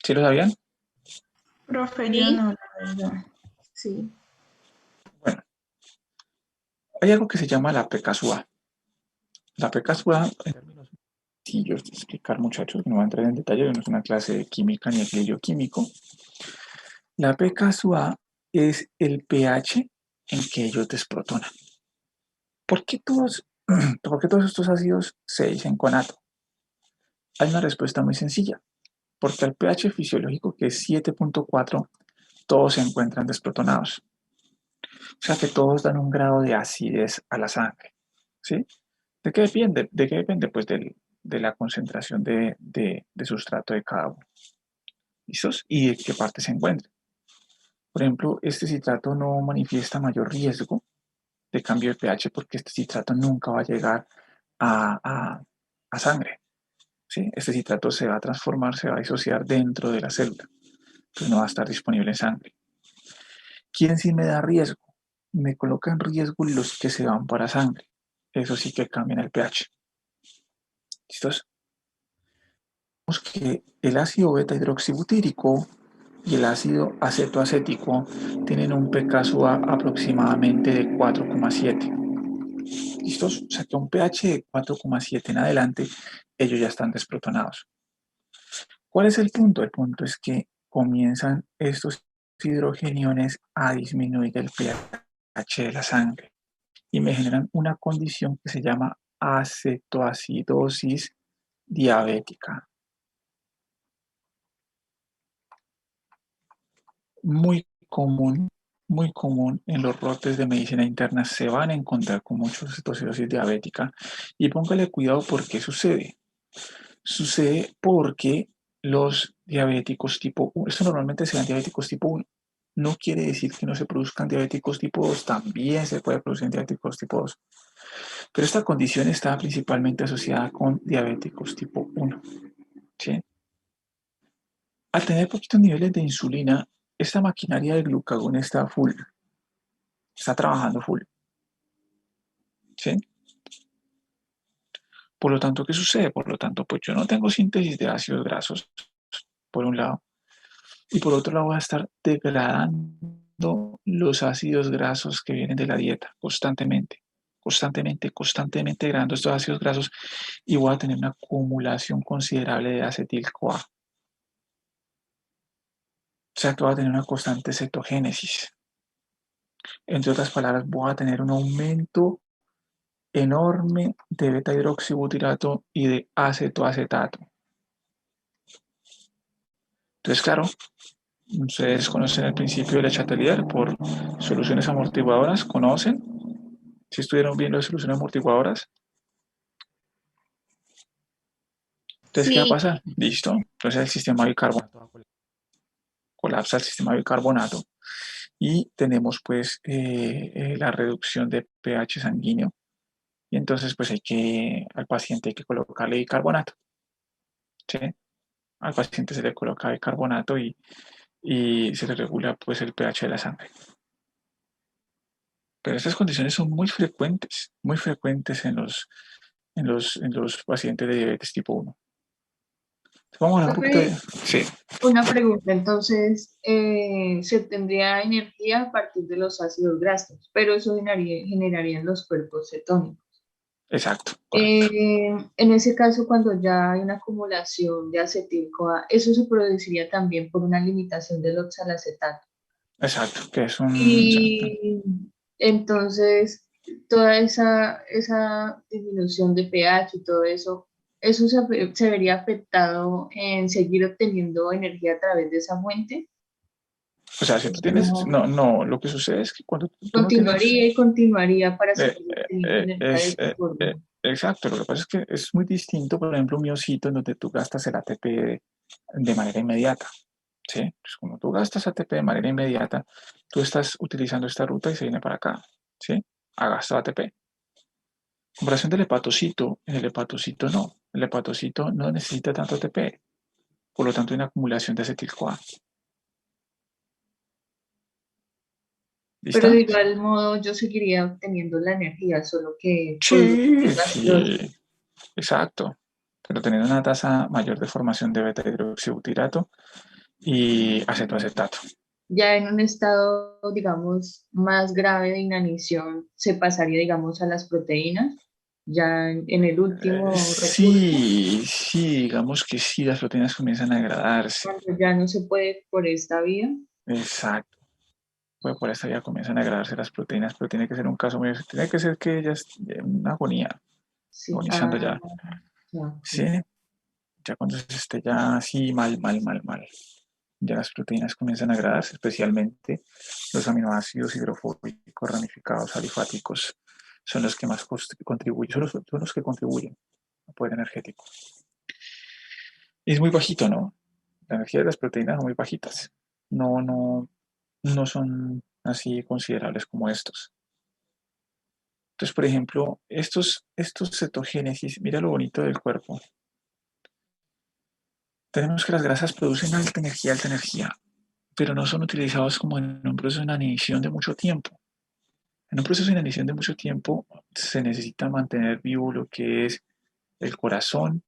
¿Sí lo sabían? Profe, yo Sí, no, la verdad. sí. Bueno, hay algo que se llama la PKSUA. La PKSUA, en términos sencillos de explicar, muchachos, no voy a entrar en detalle, no es una clase de química ni equilibrio químico. La PKSUA es el pH en que ellos desprotonan. ¿Por qué por qué todos estos ácidos se dicen con ato? Hay una respuesta muy sencilla. Porque al pH fisiológico, que es 7.4, todos se encuentran desprotonados. O sea que todos dan un grado de acidez a la sangre. ¿Sí? ¿De qué depende? ¿De qué depende? Pues de la concentración de sustrato de cada uno. ¿Listos? Y de qué parte se encuentra. Por ejemplo, este citrato no manifiesta mayor riesgo de cambio de pH porque este citrato nunca va a llegar a sangre. ¿Sí? Este citrato se va a transformar, se va a disociar dentro de la célula. Entonces no va a estar disponible en sangre. ¿Quién sí me da riesgo? Me coloca en riesgo los que se van para sangre. Eso sí que cambian el pH. ¿Listos? Vemos que el ácido beta-hidroxibutírico y el ácido acetoacético tienen un pKa aproximadamente de 4,7. ¿Listos? O sea que a un pH de 4,7 en adelante, ellos ya están desprotonados. ¿Cuál es el punto? El punto es que comienzan estos hidrogeniones a disminuir el pH de la sangre y me generan una condición que se llama acetoacidosis diabética. Muy común, muy común en los rotes de medicina interna se van a encontrar con mucha acetoacidosis diabética y póngale cuidado por qué sucede. Sucede porque los diabéticos tipo 1, esto normalmente se dan diabéticos tipo 1, no quiere decir que no se produzcan diabéticos tipo 2, también se puede producir diabéticos tipo 2. Pero esta condición está principalmente asociada con diabéticos tipo 1. ¿Sí? Al tener poquitos niveles de insulina, esta maquinaria de glucagón está full, está trabajando full. ¿Sí? Por lo tanto, ¿qué sucede? Por lo tanto, pues yo no tengo síntesis de ácidos grasos, por un lado, y por otro lado voy a estar degradando los ácidos grasos que vienen de la dieta constantemente, constantemente degradando estos ácidos grasos y voy a tener una acumulación considerable de acetil-CoA. O sea que voy a tener una constante cetogénesis. Entre otras palabras, voy a tener un aumento enorme de beta-hidroxibutirato y de acetoacetato. Entonces, claro, ustedes conocen el principio de Le Chatelier por soluciones amortiguadoras, ¿conocen? Si estuvieron viendo soluciones amortiguadoras. Entonces, ¿qué va a Sí, pasar? Listo. Entonces el sistema de bicarbonato colapsa el sistema de bicarbonato y tenemos pues la reducción de pH sanguíneo. Y entonces pues al paciente hay que colocarle bicarbonato. ¿Sí? Al paciente se le coloca bicarbonato y se le regula pues el pH de la sangre. Pero estas condiciones son muy frecuentes en los pacientes de diabetes tipo 1. Vamos a hablar un poquito de... Profe, Sí, una pregunta, entonces, se tendría energía a partir de los ácidos grasos, pero eso generaría en los cuerpos cetónicos. Exacto, correcto. En ese caso, cuando ya hay una acumulación de acetil-CoA, eso se produciría también por una limitación del oxalacetato. Exacto, que es un... Y entonces, toda esa disminución de pH y todo eso, eso se vería afectado en seguir obteniendo energía a través de esa fuente. O sea, si tú Eso tienes... no No, lo que sucede es que cuando tú no tienes... continuaría y continuaría para eh, seguir obteniendo energía de esa forma. exacto, lo que pasa es que es muy distinto, por ejemplo, un miocito en donde tú gastas el ATP de manera inmediata. ¿Sí? Pues como tú gastas ATP de manera inmediata, tú estás utilizando esta ruta y se viene para acá. ¿Sí? A gasto ATP. En comparación del hepatocito, en el hepatocito no. El hepatocito no necesita tanto ATP. Por lo tanto, hay una acumulación de acetil-CoA. Pero ¿Lista? de igual modo yo seguiría obteniendo la energía, solo que Sí, produciendo gaseosa. sí, exacto. Pero teniendo una tasa mayor de formación de beta-hidroxibutirato y acetoacetato. Ya en un estado, digamos, más grave de inanición, se pasaría, digamos, a las proteínas, ya en el último recurso, Sí, sí, digamos que sí, las proteínas comienzan a degradarse. cuando ya no se puede por esta vía. Exacto. Pues por esta ya comienzan a degradarse las proteínas, pero tiene que ser un caso muy... Tiene que ser que ellas en una agonía, Sí, agonizando ya. ya, Sí, ya cuando se esté ya así mal, mal, mal, mal. Ya las proteínas comienzan a degradarse, especialmente los aminoácidos hidrofóbicos ramificados alifáticos son los que más contribuyen, son los que contribuyen al poder energético. Y es muy bajito, ¿no? La energía de las proteínas son muy bajitas. No son así considerables como estos. Entonces, por ejemplo, estos cetogénesis, mira lo bonito del cuerpo. Tenemos que las grasas producen alta energía, pero no son utilizados como en un proceso de inanición de mucho tiempo. En un proceso de inanición de mucho tiempo se necesita mantener vivo lo que es el corazón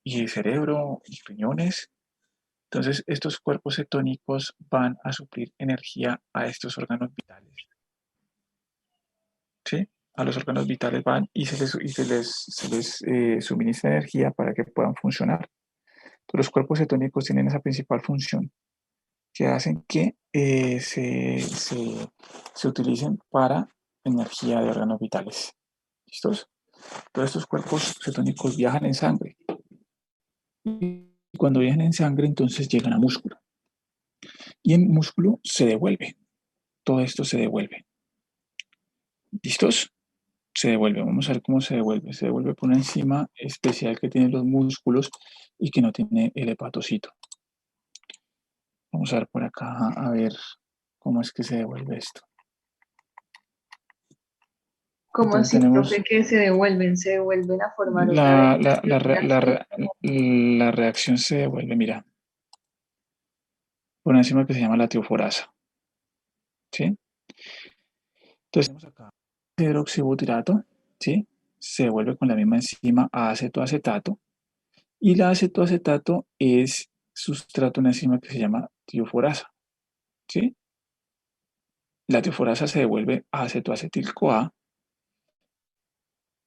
y el cerebro y riñones. Entonces, estos cuerpos cetónicos van a suplir energía a estos órganos vitales. ¿Sí? A los órganos vitales van y se les suministra energía para que puedan funcionar. Pero los cuerpos cetónicos tienen esa principal función que hacen que se utilicen para energía de órganos vitales. ¿Listos? Todos estos cuerpos cetónicos viajan en sangre. Y cuando viajan en sangre, entonces llegan a músculo. Y en músculo se devuelve. Todo esto se devuelve. ¿Listos? Se devuelve. Vamos a ver cómo se devuelve. Se devuelve por una enzima especial que tiene los músculos y que no tiene el hepatocito. Vamos a ver por acá, a ver cómo es que se devuelve esto. ¿Cómo Entonces así, tenemos profe, que se devuelven a formar otra vez la, la, la, re- la, proteínas? re- la reacción se devuelve, mira, por una enzima que se llama la tioforasa. ¿Sí? Entonces tenemos acá hidroxibutirato, ¿sí? Se devuelve con la misma enzima a acetoacetato y la acetoacetato es sustrato de una enzima que se llama tioforasa, ¿sí? La tioforasa se devuelve a acetoacetil-CoA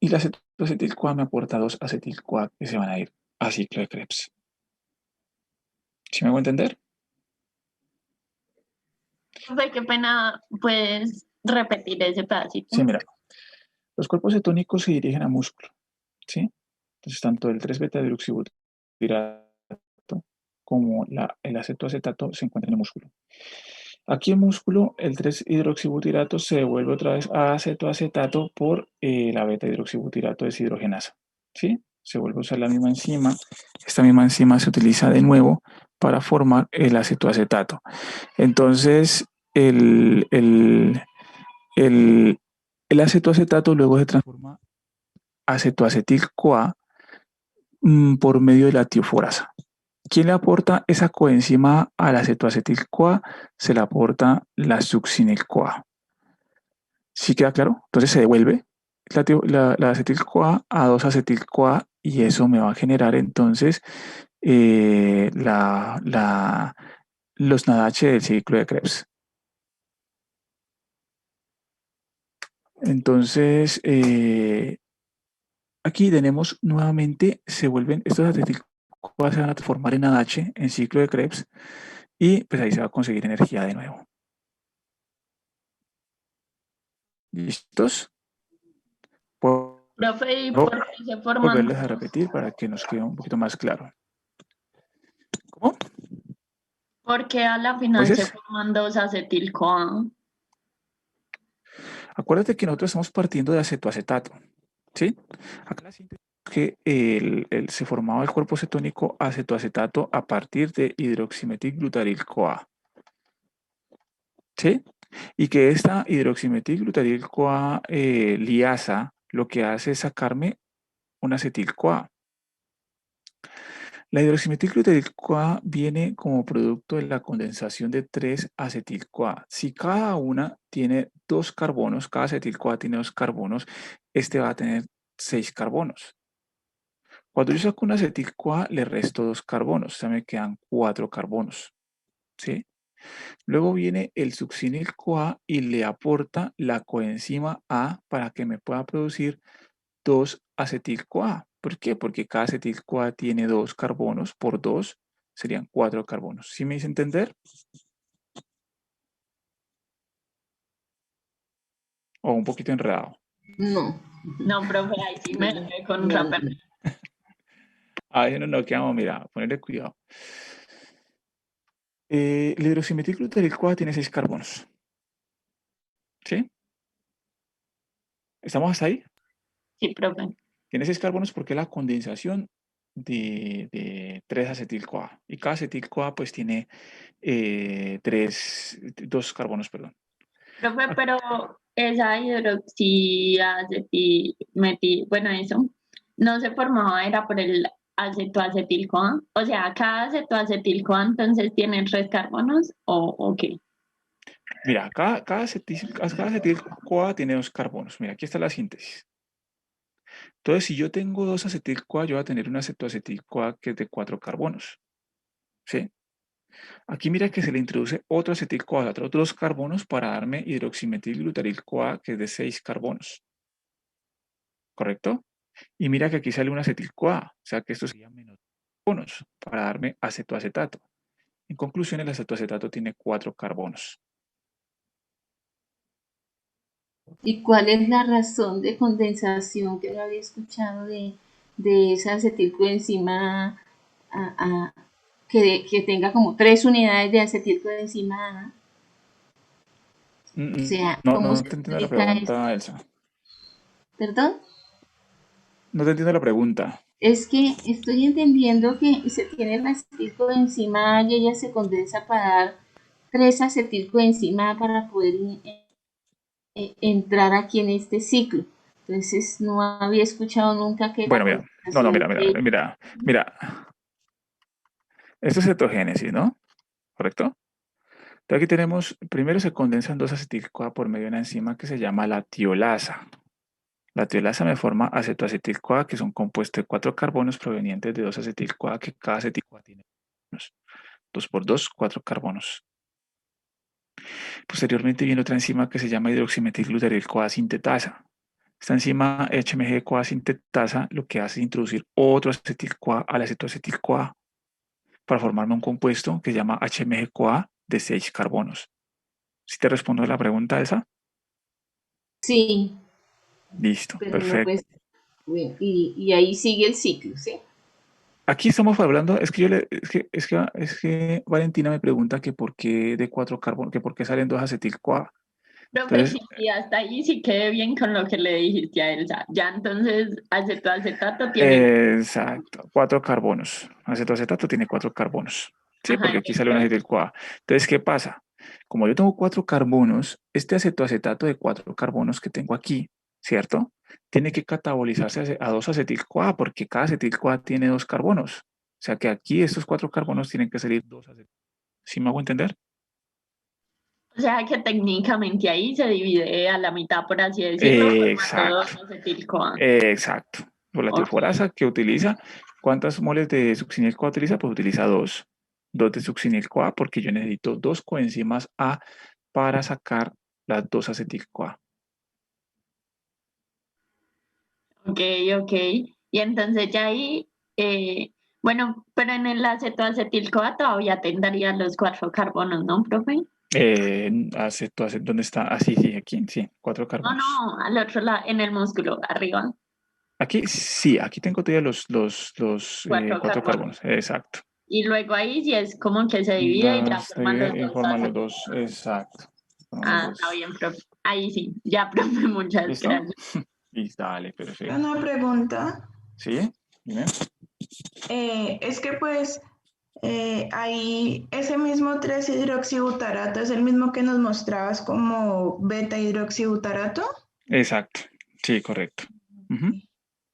y la acetoacetil-CoA me aporta dos acetil-CoA que se van a ir a ciclo de Krebs. ¿Sí me hago entender? Profe, qué pena, ¿puedes repetir ese pedacito? Sí, mira, los cuerpos cetónicos se dirigen a músculo, ¿sí? Entonces, tanto el 3-beta-hidroxibutirato como el acetoacetato se encuentran en el músculo. Aquí en músculo, el 3-hidroxibutirato se devuelve otra vez a acetoacetato por la beta-hidroxibutirato deshidrogenasa. ¿Sí? Se vuelve a usar la misma enzima. Esta misma enzima se utiliza de nuevo para formar el acetoacetato. Entonces, el, el acetoacetato luego se transforma a acetoacetil-CoA por medio de la tioforasa. ¿Quién le aporta esa coenzima al acetoacetil-CoA? Se le aporta la succinil-CoA. ¿Sí queda claro? Entonces se devuelve la acetil-CoA a 2-acetil-CoA y eso me va a generar entonces eh, la, la, los NADH del ciclo de Krebs. Entonces, aquí tenemos nuevamente, estos acetil-CoA se van a transformar en AH en ciclo de Krebs y pues ahí se va a conseguir energía de nuevo. ¿Listos? Profe, ¿y por qué se forman Volverles a dos? repetir para que nos quede un poquito más claro. ¿Cómo? Porque a la final se ¿Oices? forman dos acetil-CoA. Acuérdate que nosotros estamos partiendo de acetoacetato, ¿sí? Acá la síntesis es que se formaba el cuerpo cetónico acetoacetato a partir de hidroximetilglutaryl-CoA, ¿sí? Y que esta hidroximetilglutaryl-CoA liasa lo que hace es sacarme un acetil-CoA. La hidroximetilglutaryl-CoA viene como producto de la condensación de 3 acetil-CoA. Si cada una tiene 2 carbonos, cada acetil-CoA tiene 2 carbonos, este va a tener 6 carbonos. Cuando yo saco un acetil-CoA, le resto 2 carbonos, o sea, me quedan 4 carbonos, ¿sí? Luego viene el succinil-CoA y le aporta la coenzima A para que me pueda producir 2 acetil-CoA. ¿Por qué? Porque cada acetil-CoA tiene 2 carbonos, por 2 serían 4 carbonos. ¿Sí me hice entender? O un poquito enredado. No. No, profe, ahí sí me dejé con No, rapper. A veces no quedamos, mira, ponerle cuidado. El hidroximetilglutaryl-CoA tiene 6 carbonos. ¿Sí? ¿Estamos hasta ahí? Sí, profe. Tiene 6 carbonos porque es la condensación de 3 acetil-CoA. Y cada acetil-CoA pues tiene 2 carbonos, perdón. Profe, pero esa bueno, eso no se formaba, era por el acetoacetil-CoA. O sea, cada acetoacetil-CoA entonces tiene 3 carbonos, ¿o qué? Mira, cada acetil-CoA tiene 2 carbonos. Mira, aquí está la síntesis. Entonces, si yo tengo 2 acetil-CoA, yo voy a tener un acetoacetil-CoA que es de 4 carbonos. ¿Sí? Aquí mira que se le introduce otro acetil-CoA, otros 2 carbonos para darme hidroximetilglutaryl-CoA que es de 6 carbonos. ¿Correcto? Y mira que aquí sale un acetil-CoA, o sea que esto sería menos carbonos para darme acetoacetato. En conclusión, el acetoacetato tiene 4 carbonos. ¿Y cuál es la razón de condensación que no había escuchado de esa acetilcoenzima que tenga como 3 unidades de acetilcoenzima A? O sea, No, ¿cómo no se te entiendo la explica eso? pregunta, Elsa. ¿Perdón? No te entiendo la pregunta. Es que estoy entendiendo que se tiene la acetilcoenzima A y ella se condensa para dar 3 acetilcoenzima A para poder entrar aquí en este ciclo. Entonces no había escuchado nunca que la Bueno, mira. No, condensación mira. Esto es cetogénesis, ¿no? ¿Correcto? Entonces aquí tenemos, primero se condensan 2 acetil-CoA por medio de una enzima que se llama la tiolasa. La tiolasa me forma acetoacetil-CoA, que es un compuesto de 4 carbonos provenientes de 2 acetil-CoA, que cada acetil-CoA tiene 2 por 2, 4 carbonos. Posteriormente viene otra enzima que se llama hidroximetilglutaryl-CoA sintetasa. Esta enzima HMG-CoA sintetasa lo que hace es introducir otro acetil-CoA al acetoacetil-CoA para formarme un compuesto que se llama HMG-CoA de 6 carbonos. ¿Sí te respondo a la pregunta esa? Sí, Listo, pero no perfecto. pues, bueno, y ahí sigue el ciclo, ¿sí? Aquí estamos hablando, es que Valentina me pregunta que por qué de 4 carbonos, que por qué salen 2 acetil-CoA. Profe, Entonces, sí, sí, hasta ahí sí quedé bien con lo que le dijiste a Elsa. Ya entonces acetoacetato tiene... exacto, 4 carbonos. Acetoacetato tiene 4 carbonos. Sí, Ajá, porque aquí sale un entonces, acetil-CoA. Entonces, ¿qué pasa? Como yo tengo 4 carbonos, este acetoacetato de 4 carbonos que tengo aquí, ¿cierto? Tiene que catabolizarse a 2 acetil-CoA porque cada acetil-CoA tiene 2 carbonos. O sea que aquí estos 4 carbonos tienen que salir 2 acetil. ¿Sí me hago entender? o sea que técnicamente ahí se divide a la mitad, por así decirlo, formando Exacto, dos acetil-CoA. exacto. Por la Ok. tioforasa que utiliza, ¿cuántas moles de succinil-CoA utiliza? Pues utiliza 2. 2 de succinil-CoA porque yo necesito 2 coenzimas A para sacar las 2 acetil-CoA. Ok, ok. Y entonces ya ahí, bueno, pero en el acetoacetil-CoA todavía tendría los 4 carbonos, ¿no, profe? ¿Dónde está? Ah, sí, sí, aquí, sí, 4 No, carbonos. no, al otro lado, en el músculo, arriba, Aquí, sí, aquí tengo todavía los 4 4 carbonos. carbonos, exacto. Y luego ahí sí es como que se divide y ya Se forman los divide y dos forman los ácidos. dos, exacto. Forman los Ah, está dos. bien, profe. Ahí sí, ya, profe, muchas ¿Listo? gracias. Listo, dale, perfecto. Una pregunta. ¿Sí? Dime. Es que pues ahí ese mismo 3-hidroxibutarato es el mismo que nos mostrabas como beta-hidroxibutarato. Exacto. Sí, correcto. Ujú.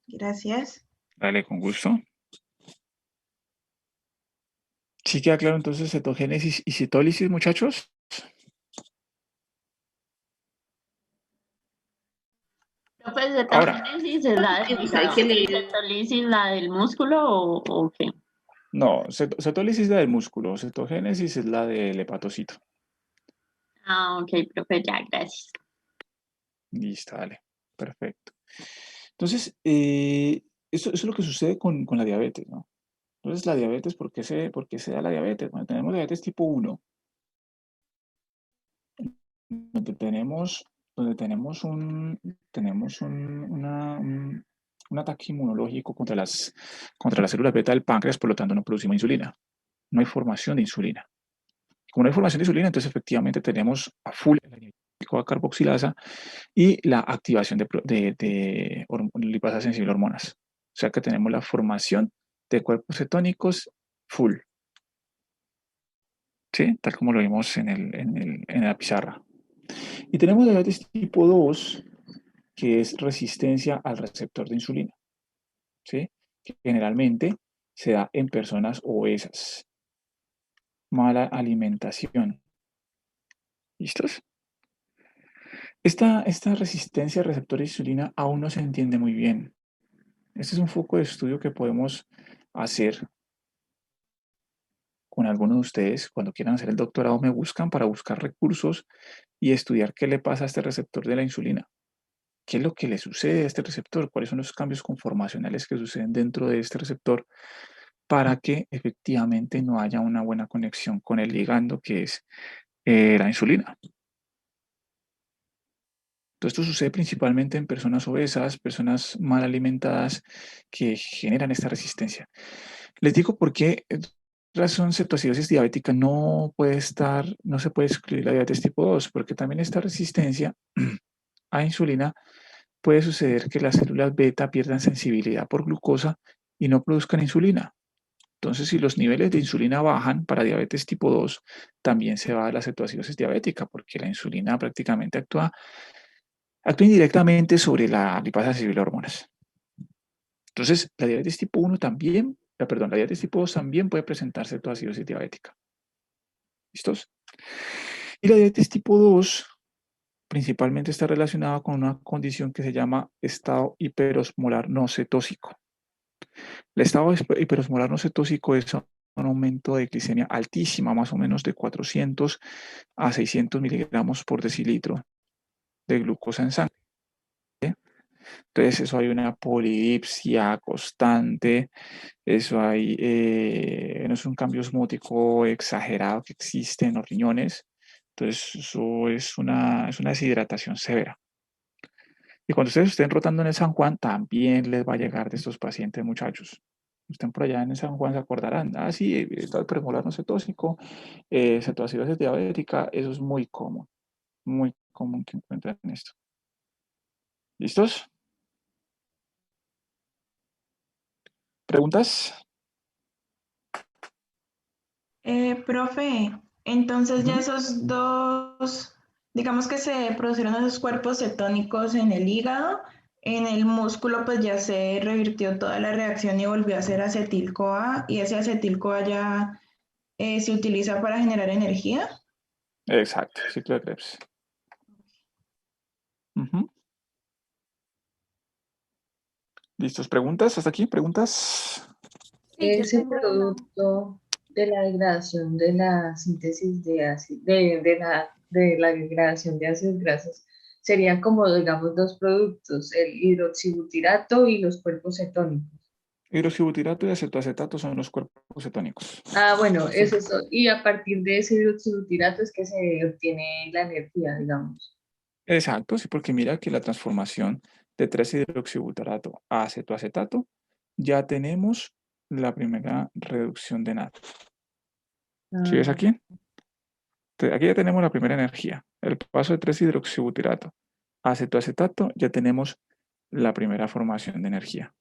Gracias. Dale, con gusto. ¿Sí queda claro entonces cetogénesis y cetólisis, muchachos? Profe, Ahora, ¿cetogénesis es la del Pues hay hígado que y leer. cetólisis la del músculo o qué? no, cetólisis es la del músculo, cetogénesis es la del hepatocito. Ah, ok, profe, ya, gracias. Listo, dale. Perfecto. Entonces, eso es lo que sucede con la diabetes, ¿no? Entonces, la diabetes, por qué se da la diabetes? Bueno, tenemos diabetes tipo 1, donde un ataque inmunológico contra las células beta del páncreas, por lo tanto no producimos insulina. No hay formación de insulina. Como no hay formación de insulina, entonces efectivamente tenemos a full el carboxilasa y la activación de lipasa sensible a hormonas. O sea que tenemos la formación de cuerpos cetónicos full, ¿sí? Tal como lo vimos en la pizarra. Y tenemos diabetes tipo 2, que es resistencia al receptor de insulina, ¿sí? Que generalmente se da en personas obesas. Mala alimentación. ¿Listos? Esta resistencia al receptor de insulina aún no se entiende muy bien. Este es un foco de estudio que podemos hacer con algunos de ustedes. Cuando quieran hacer el doctorado, me buscan para buscar recursos y estudiar qué le pasa a este receptor de la insulina. ¿Qué es lo que le sucede a este receptor? ¿Cuáles son los cambios conformacionales que suceden dentro de este receptor para que efectivamente no haya una buena conexión con el ligando que es la insulina? Todo esto sucede principalmente en personas obesas, personas mal alimentadas que generan esta resistencia. Les digo por qué razón cetoacidosis diabética no se puede excluir la diabetes tipo 2, porque también esta resistencia a insulina puede suceder que las células beta pierdan sensibilidad por glucosa y no produzcan insulina. Entonces, si los niveles de insulina bajan para diabetes tipo 2, también se va a la cetoacidosis diabética, porque la insulina prácticamente actúa indirectamente sobre la lipasa sensible a hormonas. Entonces, la diabetes tipo 1 también, la diabetes tipo 2 también puede presentar cetoacidosis diabética. ¿Listos? Y la diabetes tipo 2 principalmente está relacionada con una condición que se llama estado hiperosmolar no cetósico. El estado hiperosmolar no cetósico es un aumento de glicemia altísima, más o menos de 400 a 600 miligramos por decilitro de glucosa en sangre. Entonces, eso hay una polidipsia constante, eso hay, no es un cambio osmótico exagerado que existe en los riñones. Entonces, eso es una deshidratación severa. Y cuando ustedes estén rotando en el San Juan, también les va a llegar de estos pacientes, muchachos. Estén por allá en el San Juan, se acordarán. Ah, sí, estado premolar no cetósico, cetoacidosis diabética, eso es muy común que encuentren esto. ¿Listos? ¿Preguntas? Profe, entonces ya Ujú. esos dos, digamos que se produjeron esos cuerpos cetónicos en el hígado, en el músculo pues ya se revirtió toda la reacción y volvió a ser acetil-CoA y ese acetil-CoA ya se utiliza para generar energía. Exacto, ciclo de Krebs. Ujú. ¿Listos? ¿Preguntas? ¿Hasta aquí? ¿Preguntas? Sí, yo Es el tengo una. producto de la degradación de la síntesis de ácido, de la degradación de ácidos grasos. serían como, digamos, dos productos, el hidroxibutirato y los cuerpos cetónicos. Hidroxibutirato y acetoacetato son los cuerpos cetónicos. Ah, bueno, Sí. eso es, y a partir de ese hidroxibutirato es que se obtiene la energía, digamos. Exacto, sí, porque mira que la transformación de 3-hidroxibutirato a acetoacetato, ya tenemos la primera reducción de NAD. ¿Sí ves Ah, aquí? Aquí ya tenemos la primera energía. El paso de 3-hidroxibutirato a acetoacetato, ya tenemos la primera formación de energía.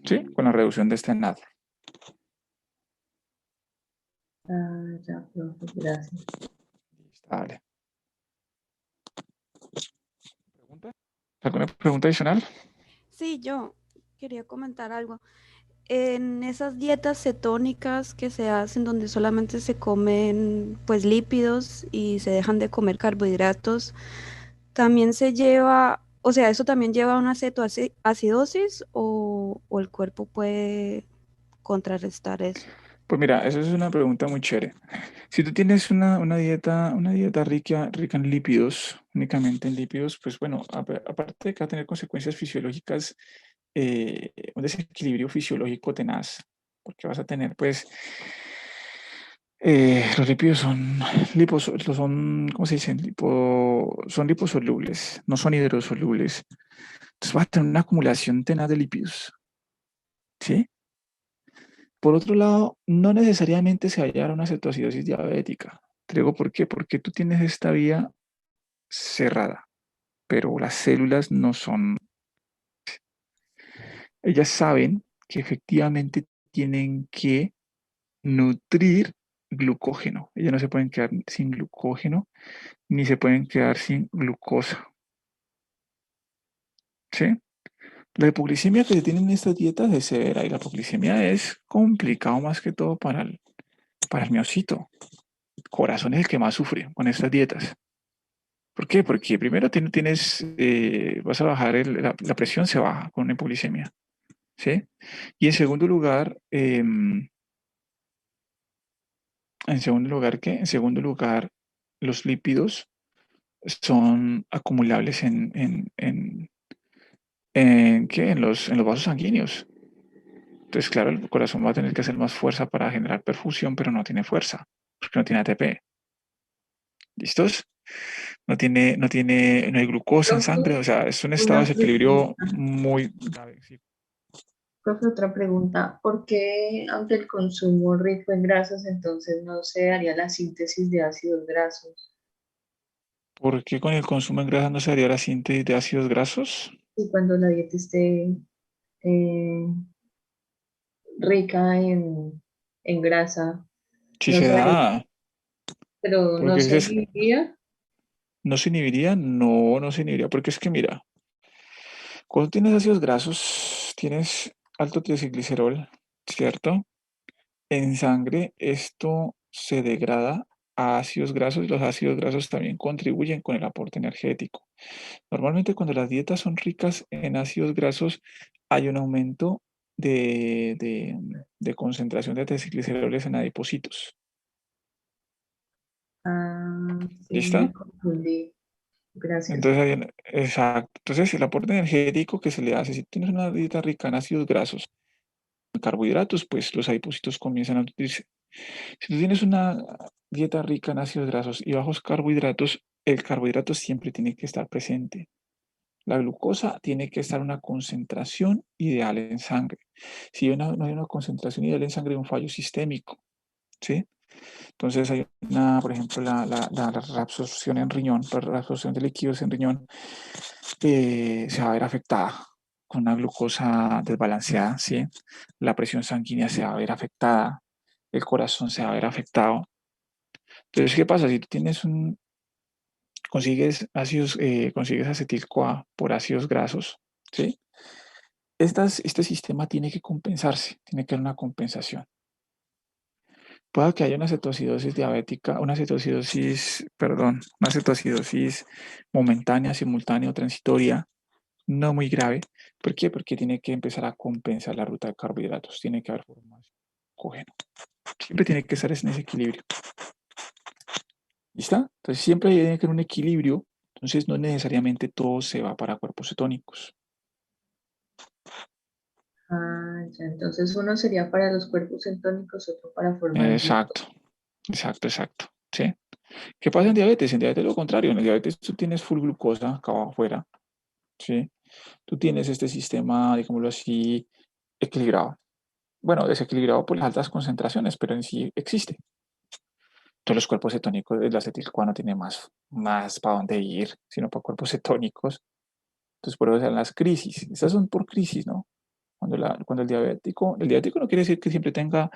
¿Sí? Con la reducción de este NAD. ya, profe, gracias. Vale. ¿Alguna pregunta adicional? Sí, yo quería comentar algo. En esas dietas cetónicas que se hacen donde solamente se comen pues lípidos y se dejan de comer carbohidratos, también se lleva, o sea, eso también lleva a una cetoacidosis o el cuerpo puede contrarrestar eso. Pues mira, eso es una pregunta muy chévere. Si tú tienes una dieta rica en lípidos, únicamente en lípidos, pues bueno, aparte de que va a tener consecuencias fisiológicas, un desequilibrio fisiológico tenaz, porque vas a tener, pues, los lípidos son, ¿cómo se dicen? Son liposolubles, no son hidrosolubles. Entonces vas a tener una acumulación tenaz de lípidos, ¿sí? Por otro lado, no necesariamente se va a llevar a una cetoacidosis diabética. Te digo por qué, porque tú tienes esta vía cerrada, pero las células no son. Ellas saben que efectivamente tienen que nutrir glucógeno. Ellas no se pueden quedar sin glucógeno ni se pueden quedar sin glucosa. ¿Sí? La hipoglicemia que se tiene en estas dietas es severa y la hipoglicemia es complicado más que todo para el miocito. El corazón es el que más sufre con estas dietas. ¿Por qué? Porque primero vas a bajar la presión, se baja con una hipoglicemia, ¿sí? Y ¿qué? En segundo lugar, los lípidos son acumulables ¿qué? En los vasos sanguíneos. Entonces, claro, el corazón va a tener que hacer más fuerza para generar perfusión, pero no tiene fuerza, porque no tiene ATP. ¿Listos? No hay glucosa en sangre, o Profe, sea, es un estado de una desequilibrio pregunta. muy grave. Sí. Profe, otra pregunta. ¿Por qué ante el consumo rico en grasas entonces no se haría la síntesis de ácidos grasos? ¿Por qué con el consumo en grasa no se haría la síntesis de ácidos grasos? Y cuando la dieta esté eh, rica en grasa, Si no se se haría, da, pero no porque se inhibiría. ¿no se inhibiría? No, no se inhibiría, porque es que mira, cuando tienes ácidos grasos, tienes alto triacilglicerol, ¿cierto? En sangre esto se degrada a ácidos grasos y los ácidos grasos también contribuyen con el aporte energético. Normalmente cuando las dietas son ricas en ácidos grasos hay un aumento de concentración de triacilgliceroles en adipocitos. Ah, sí, me ¿Listo? confundí. Gracias. Entonces, exacto. Entonces, el aporte energético que se le hace, si tienes una dieta rica en ácidos grasos, en carbohidratos, pues los adipocitos comienzan a nutrirse. Si tú tienes una dieta rica en ácidos grasos y bajos carbohidratos, el carbohidrato siempre tiene que estar presente. La glucosa tiene que estar en una concentración ideal en sangre. Si no hay una concentración ideal en sangre, hay un fallo sistémico, ¿sí? Entonces hay por ejemplo, la reabsorción en riñón, la reabsorción de líquidos en riñón se va a ver afectada con una glucosa desbalanceada, ¿sí? La presión sanguínea se va a ver afectada, el corazón se va a ver afectado. Entonces, ¿qué pasa? Si tú consigues acetil-CoA por ácidos grasos, ¿sí? Este sistema tiene que compensarse, tiene que haber una compensación. Puede que haya una cetoacidosis diabética, una cetoacidosis momentánea, simultánea o transitoria, no muy grave. ¿Por qué? Porque tiene que empezar a compensar la ruta de carbohidratos, tiene que haber formación de glucógeno. Siempre tiene que estar en ese equilibrio. ¿Listo? Entonces siempre tiene que haber un equilibrio. Entonces no necesariamente todo se va para cuerpos cetónicos. Ah, ya, entonces uno sería para los cuerpos cetónicos, otro para formar Exacto, exacto. ¿Sí? ¿Qué pasa en diabetes? En diabetes lo contrario. En el diabetes tú tienes full glucosa acá afuera. ¿Sí? Tú tienes este sistema, digámoslo así, equilibrado. Bueno, desequilibrado por las altas concentraciones, pero en sí existe. Todos los cuerpos cetónicos, el acetil-CoA no tiene más para dónde ir, sino para cuerpos cetónicos. Entonces, por eso se dan las crisis. Estas son por crisis, ¿no? Cuando el diabético no quiere decir que siempre tenga,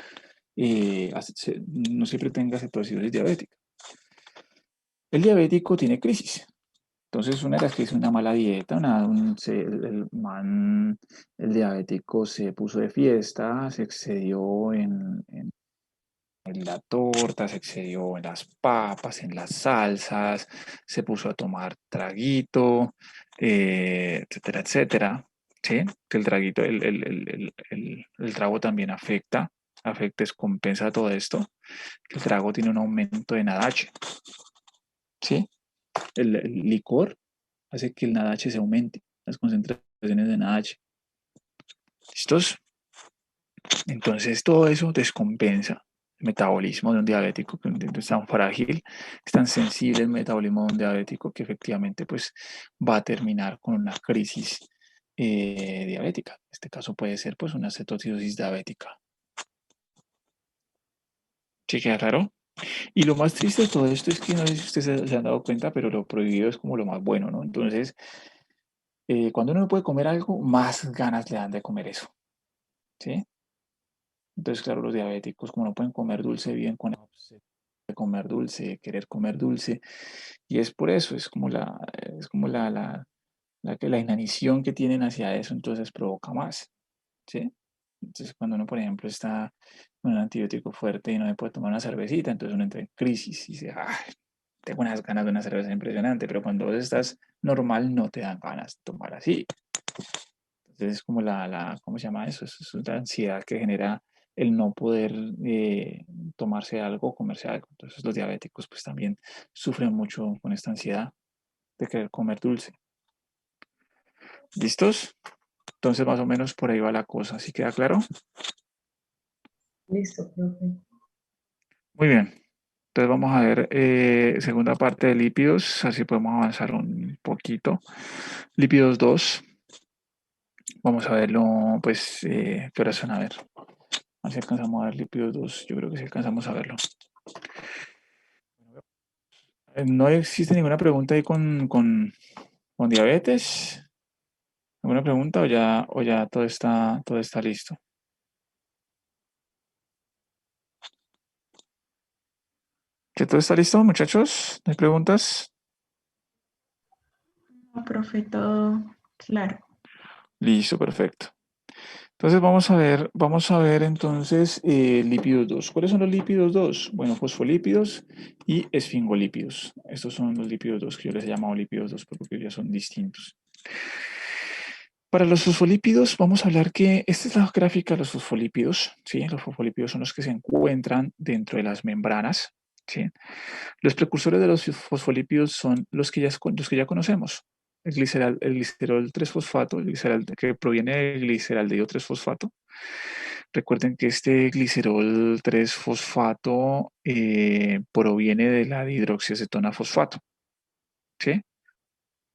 no siempre tenga cetoacidosis diabética. El diabético tiene crisis. Entonces, una de las crisis es una mala dieta, el diabético se puso de fiesta, se excedió en la torta, se excedió en las papas, en las salsas, se puso a tomar traguito, etcétera, etcétera. ¿Sí? Que el traguito, el trago también descompensa todo esto. El trago tiene un aumento de NADH. ¿Sí? El licor hace que el NADH se aumente, las concentraciones de NADH. ¿Listos? Entonces todo eso descompensa el metabolismo de un diabético, que es tan frágil, es tan sensible el metabolismo de un diabético que efectivamente pues, va a terminar con una crisis diabética. En este caso puede ser pues, una cetoacidosis diabética. ¿Sí queda claro? Y lo más triste de todo esto es que no sé si ustedes se han dado cuenta, pero lo prohibido es como lo más bueno, ¿no? Entonces, cuando uno no puede comer algo, más ganas le dan de comer eso. ¿Sí? Entonces, claro, los diabéticos, como no pueden comer dulce, viven con de comer dulce, querer comer dulce. Y es por eso, la inanición que tienen hacia eso, entonces provoca más. ¿Sí? Entonces, cuando uno, por ejemplo, está con un antibiótico fuerte y no me puede tomar una cervecita, entonces uno entra en crisis y dice, ay, tengo unas ganas de una cerveza impresionante, pero cuando vos estás normal no te dan ganas de tomar así. Entonces es como ¿cómo se llama eso? Es la ansiedad que genera el no poder tomarse algo, comerse algo. Entonces los diabéticos pues también sufren mucho con esta ansiedad de querer comer dulce. ¿Listos? Entonces más o menos por ahí va la cosa. ¿Sí queda claro? Listo, profe. Muy bien. Entonces vamos a ver segunda parte de lípidos, así podemos avanzar un poquito. Lípidos 2. Vamos a verlo, pues, ¿qué horas son? A ver si alcanzamos a ver lípidos 2. Yo creo que sí alcanzamos a verlo. ¿No existe ninguna pregunta ahí con diabetes? ¿Alguna pregunta o ya todo está listo? ¿Que todo está listo, muchachos? ¿No hay preguntas? No, profe, todo claro. Listo, perfecto. Entonces vamos a ver entonces lípidos 2. ¿Cuáles son los lípidos 2? Bueno, fosfolípidos y esfingolípidos. Estos son los lípidos 2 que yo les he llamado lípidos 2 porque ya son distintos. Para los fosfolípidos, vamos a hablar que esta es la gráfica de los fosfolípidos. ¿Sí? Los fosfolípidos son los que se encuentran dentro de las membranas. ¿Sí? Los precursores de los fosfolípidos son los que ya conocemos. El glicerol 3-fosfato, el glicerol que proviene del gliceraldehído 3-fosfato. Recuerden que este glicerol 3-fosfato proviene de la dihidroxiacetona fosfato. ¿Sí?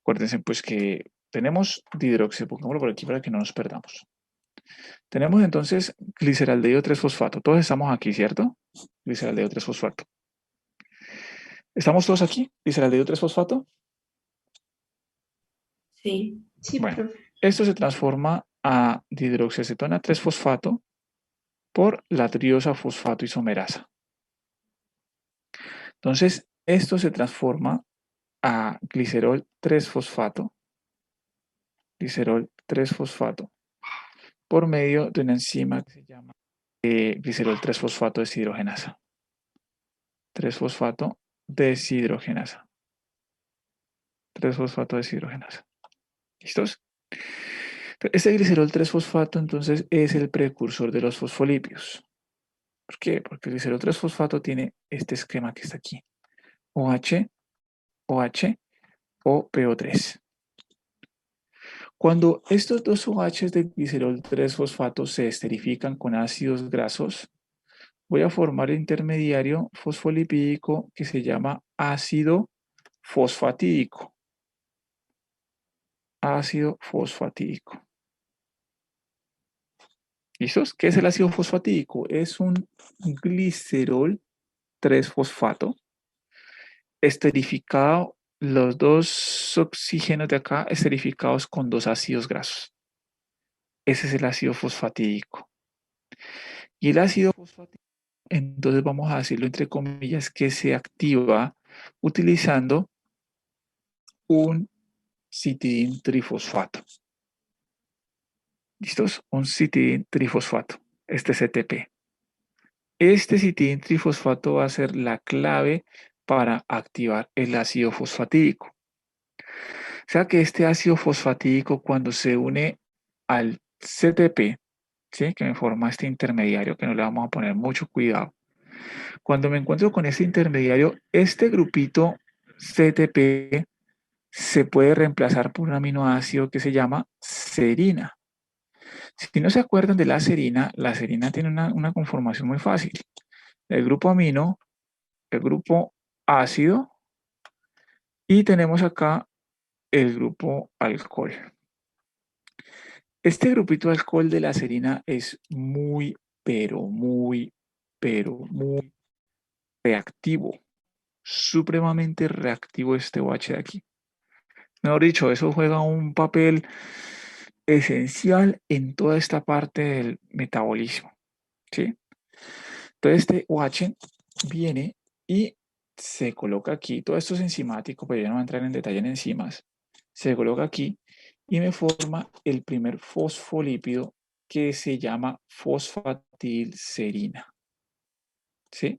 Acuérdense pues que tenemos dihidroxia, pongámoslo por aquí para que no nos perdamos. Tenemos entonces gliceraldehído 3-fosfato. Todos estamos aquí, ¿cierto? Gliceraldehído 3-fosfato. ¿Estamos todos aquí? ¿Gliceraldehído 3-fosfato? Sí. Sí, Bueno, profe. esto se transforma a dihidroxiacetona 3-fosfato por la triosa fosfato isomerasa. Entonces, esto se transforma a glicerol 3-fosfato, por medio de una enzima que se llama glicerol 3-fosfato deshidrogenasa. 3-fosfato deshidrogenasa. 3-fosfato deshidrogenasa. ¿Listos? Este glicerol 3-fosfato entonces es el precursor de los fosfolípidos. ¿Por qué? Porque el glicerol 3-fosfato tiene este esquema que está aquí. OH, OH o PO3. Cuando estos dos OH de glicerol 3-fosfato se esterifican con ácidos grasos, voy a formar el intermediario fosfolipídico que se llama ácido fosfatídico. Ácido fosfatídico. ¿Listos? ¿Qué es el ácido fosfatídico? Es un glicerol 3-fosfato esterificado, los dos oxígenos de acá esterificados con dos ácidos grasos. Ese es el ácido fosfatídico. Y el ácido fosfatídico, entonces vamos a decirlo entre comillas, que se activa utilizando un citidín trifosfato. ¿Listos? Un citidín trifosfato, este CTP. Este citidín trifosfato va a ser la clave para activar el ácido fosfatídico. O sea que este ácido fosfatídico, cuando se une al CTP, ¿sí?, que me forma este intermediario, que no le vamos a poner mucho cuidado. Cuando me encuentro con este intermediario, este grupito CTP se puede reemplazar por un aminoácido que se llama serina. Si no se acuerdan de la serina tiene una conformación muy fácil. El grupo amino, el grupo ácido y tenemos acá el grupo alcohol. Este grupito de alcohol de la serina es muy reactivo, supremamente reactivo este OH de aquí. Mejor dicho, eso juega un papel esencial en toda esta parte del metabolismo, ¿sí? Entonces este OH viene y se coloca aquí. Todo esto es enzimático, pero yo no voy a entrar en detalle en enzimas. Se coloca aquí y me forma el primer fosfolípido que se llama fosfatilserina. ¿Sí?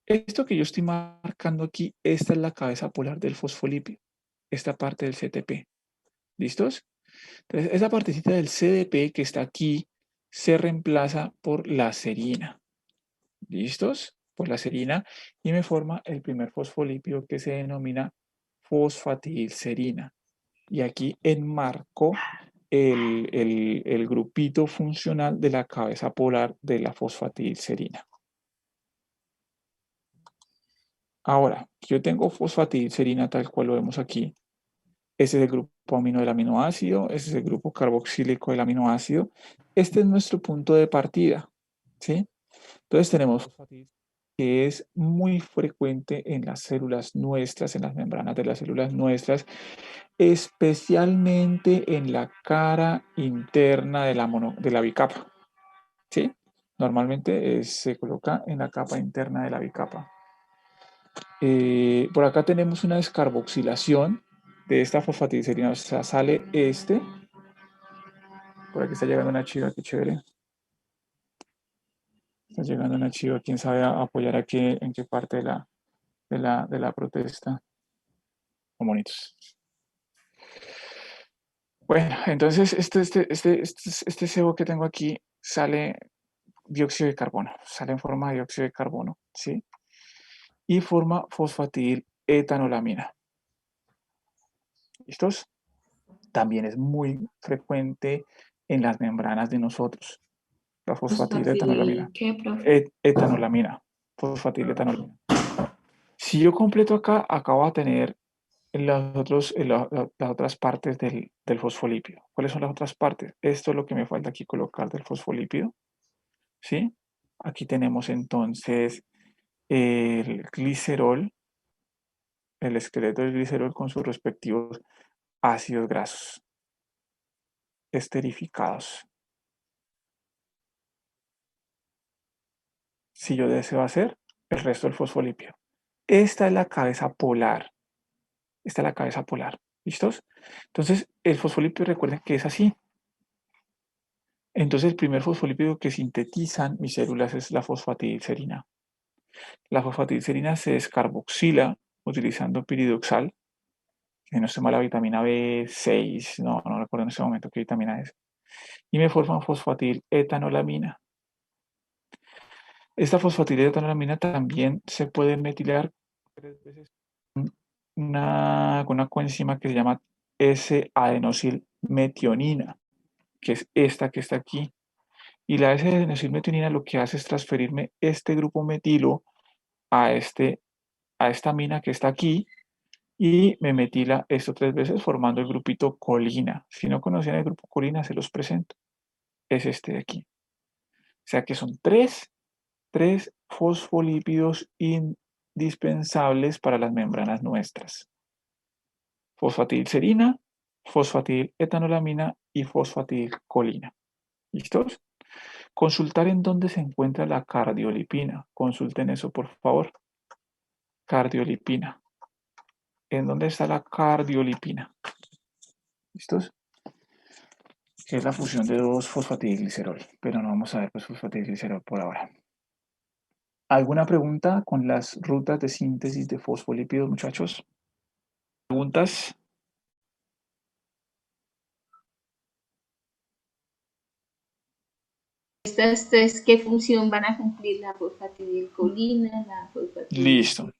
Esto que yo estoy marcando aquí, esta es la cabeza polar del fosfolípido, esta parte del CTP. ¿Listos? Entonces, esa partecita del CDP que está aquí se reemplaza por la serina. ¿Listos? Por la serina y me forma el primer fosfolípido que se denomina fosfatilserina. Y aquí enmarco el grupito funcional de la cabeza polar de la fosfatilserina. Ahora, yo tengo fosfatilserina tal cual lo vemos aquí. Ese es el grupo amino del aminoácido, ese es el grupo carboxílico del aminoácido. Este es nuestro punto de partida, ¿sí? Entonces tenemos fosfatilserina, que es muy frecuente en las células nuestras, en las membranas de las células nuestras, especialmente en la cara interna de la bicapa, ¿sí? Normalmente se coloca en la capa interna de la bicapa. Por acá tenemos una descarboxilación de esta fosfatilserina, o sea, sale este. Por aquí está llegando una chiva, qué chévere. Está llegando una chiva, quién sabe apoyar aquí en qué parte de la protesta. Son bonitos. Bueno, entonces este sebo que tengo aquí sale dióxido de carbono, sale en forma de dióxido de carbono, ¿sí? Y forma fosfatiletanolamina. ¿Listos? También es muy frecuente en las membranas de nosotros. La fosfatiletanolamina. ¿Qué, profe? Etanolamina. Fosfatiletanolamina. Si yo completo acá, voy a tener las otras partes del fosfolípido. ¿Cuáles son las otras partes? Esto es lo que me falta aquí colocar del fosfolípido. ¿Sí? Aquí tenemos entonces el glicerol, el esqueleto del glicerol con sus respectivos ácidos grasos esterificados. Si yo deseo hacer el resto del fosfolípido. Esta es la cabeza polar. Esta es la cabeza polar. ¿Listos? Entonces, el fosfolípido, recuerden que es así. Entonces, el primer fosfolípido que sintetizan mis células es la fosfatilserina. La fosfatilserina se descarboxila utilizando piridoxal. Si no se llama la vitamina B6, no recuerdo en este momento qué vitamina es. Y me forman fosfatiletanolamina. Esta fosfatiletanolamina también se puede metilar 3 veces una coenzima que se llama S-adenosilmetionina, que es esta que está aquí. Y la S-adenosilmetionina lo que hace es transferirme este grupo metilo a esta amina que está aquí y me metila esto 3 veces formando el grupito colina. Si no conocían el grupo colina, se los presento. Es este de aquí. O sea que son tres fosfolípidos indispensables para las membranas nuestras. Fosfatidilcerina, fosfatidiletoanolamina y fosfatidilcolina. ¿Listos? Consultar en dónde se encuentra la cardiolipina. Consulten eso, por favor. Cardiolipina. ¿En dónde está la cardiolipina? ¿Listos? Que es la fusión de 2-fosfatidilglicerol, pero no vamos a ver pues fosfatidilglicerol por ahora. ¿Alguna pregunta con las rutas de síntesis de fosfolípidos, muchachos? ¿Preguntas? Estas tres, ¿qué función van a cumplir? La fosfatidilcolina, la Listo.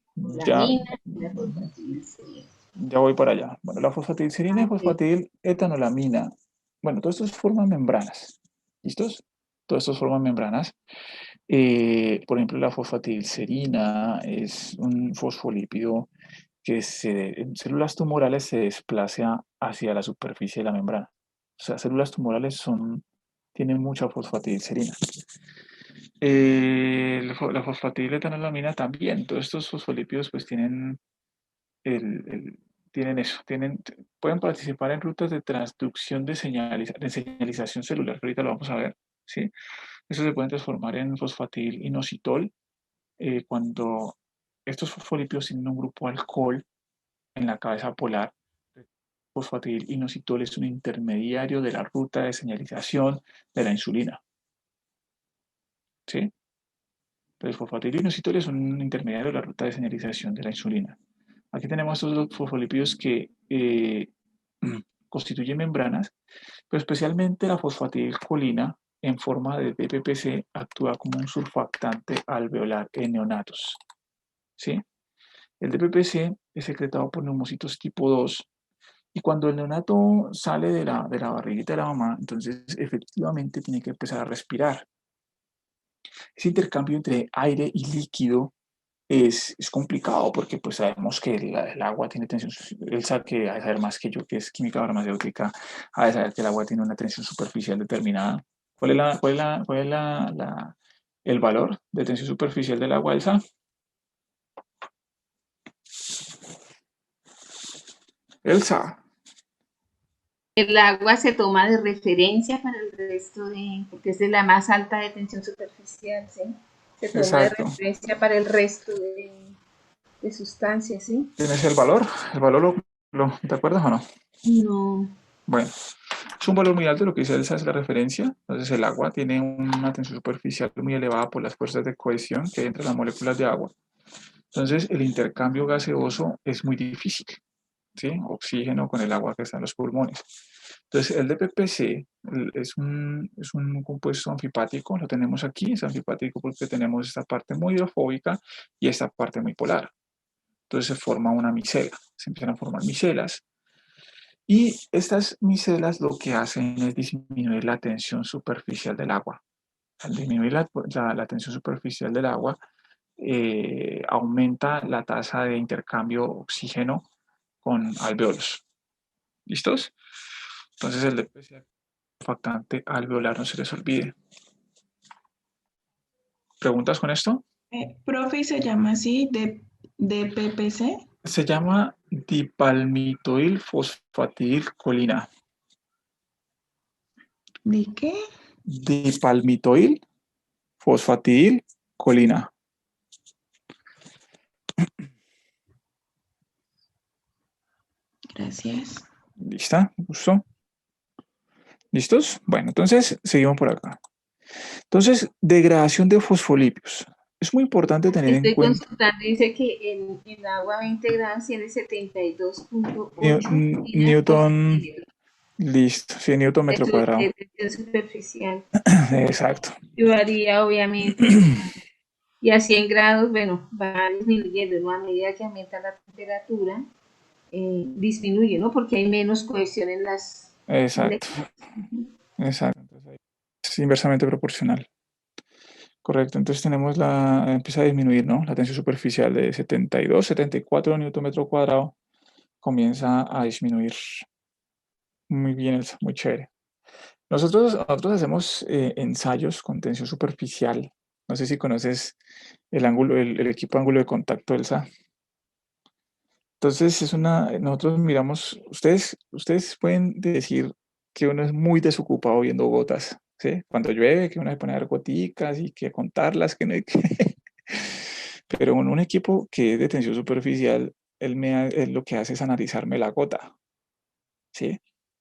Ya, fosfatidilcolamina y la fosfatidilcerina. ya voy para allá. Bueno, la fosfatidilcerina y fosfatidiletoanolamina. Bueno, todos estos forman membranas. ¿Listos? Todos estos forman membranas. Por ejemplo, la fosfatidilcerina es un fosfolípido que en células tumorales se desplaza hacia la superficie de la membrana. O sea, células tumorales tienen mucha fosfatidilcerina. La fosfatidiletoanolamina también. Todos estos fosfolípidos pues tienen eso, pueden participar en rutas de transducción de señalización celular, que ahorita lo vamos a ver, ¿sí? Eso se pueden transformar en fosfatidilinositol cuando estos fosfolípidos tienen un grupo alcohol en la cabeza polar. Fosfatidilinositol es un intermediario de la ruta de señalización de la insulina, ¿sí? Entonces, fosfatidilinositol es un intermediario de la ruta de señalización de la insulina. Aquí tenemos estos dos fosfolípidos que constituyen membranas, pero especialmente la fosfatidilcolina en forma de DPPC actúa como un surfactante alveolar en neonatos. ¿Sí? El DPPC es secretado por neumocitos tipo 2 y cuando el neonato sale de la barriguita de la mamá, entonces efectivamente tiene que empezar a respirar. Ese intercambio entre aire y líquido es complicado porque pues sabemos que el agua tiene tensión, él sabe que ha de saber más que yo, que es química farmacéutica, ha de saber que el agua tiene una tensión superficial determinada. ¿Cuál es el valor de tensión superficial del agua, Elsa? Elsa. El agua se toma de referencia para el resto porque es de la más alta de tensión superficial, ¿sí? Se toma Exacto. de referencia para el resto de sustancias, ¿sí? ¿Tienes el valor? ¿El valor te acuerdas o no? No. Bueno, es un valor muy alto, lo que dice Elsa es la referencia. Entonces el agua tiene una tensión superficial muy elevada por las fuerzas de cohesión que hay entre las moléculas de agua. Entonces el intercambio gaseoso es muy difícil, ¿sí? Oxígeno con el agua que está en los pulmones. Entonces el DPPC es un compuesto anfipático, lo tenemos aquí, es anfipático porque tenemos esta parte muy hidrofóbica y esta parte muy polar. Entonces se forma una micela, se empiezan a formar micelas. Y estas micelas lo que hacen es disminuir la tensión superficial del agua. Al disminuir la tensión superficial del agua, aumenta la tasa de intercambio oxígeno con alveolos. ¿Listos? Entonces el DPPC surfactante alveolar, no se les olvide. ¿Preguntas con esto? Profe, ¿se llama así DPPC? Se llama dipalmitoil fosfatidilcolina. ¿De qué? Dipalmitoil fosfatidilcolina. Gracias. ¿Lista? ¿Me gustó? ¿Listos? Bueno, entonces seguimos por acá. Entonces, degradación de fosfolípidos. Es muy importante tener en cuenta. Estoy consultando, dice que en agua 20 gramos tiene 72.8 Newton. Listo, sí, Newton metro cuadrado. de tensión superficial. Exacto. Y varía, obviamente. Y a 100 grados, bueno, va disminuyendo, ¿no? A medida que aumenta la temperatura. disminuye, ¿no? Porque hay menos cohesión en las Exacto, moléculas. exacto. Entonces, ahí es inversamente proporcional. Correcto, entonces tenemos empieza a disminuir, ¿no? La tensión superficial de 72, 74 Newton metro cuadrado, comienza a disminuir. Muy bien, Elsa, muy chévere. Nosotros hacemos ensayos con tensión superficial. No sé si conoces el ángulo, el equipo ángulo de contacto, Elsa. Entonces, nosotros miramos, ustedes pueden decir que uno es muy desocupado viendo gotas, ¿sí? Cuando llueve, que uno se pone a ver goticas y que contarlas, que no hay que... Pero en un equipo que es de tensión superficial, él lo que hace es analizarme la gota, ¿sí?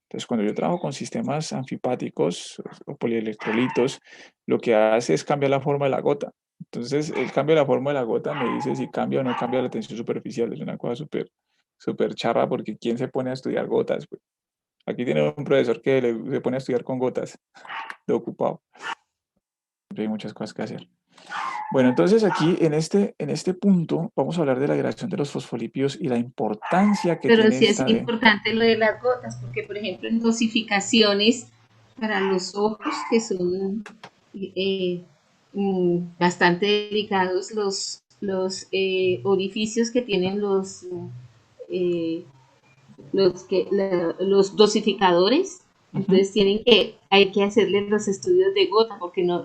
Entonces, cuando yo trabajo con sistemas anfipáticos o polielectrolitos, lo que hace es cambiar la forma de la gota. Entonces, el cambio de la forma de la gota me dice si cambia o no cambia la tensión superficial. Es una cosa súper charra porque ¿quién se pone a estudiar gotas? Pues, aquí tiene un profesor que se pone a estudiar con gotas de ocupado. Hay muchas cosas que hacer. Bueno, entonces aquí en este punto vamos a hablar de la degradación de los fosfolípidos y la importancia que Pero tiene sí es esta. importante lo de las gotas, porque por ejemplo en dosificaciones para los ojos, que son bastante delicados, orificios que tienen eh, los dosificadores, entonces hay que hacerle los estudios de gota, porque no,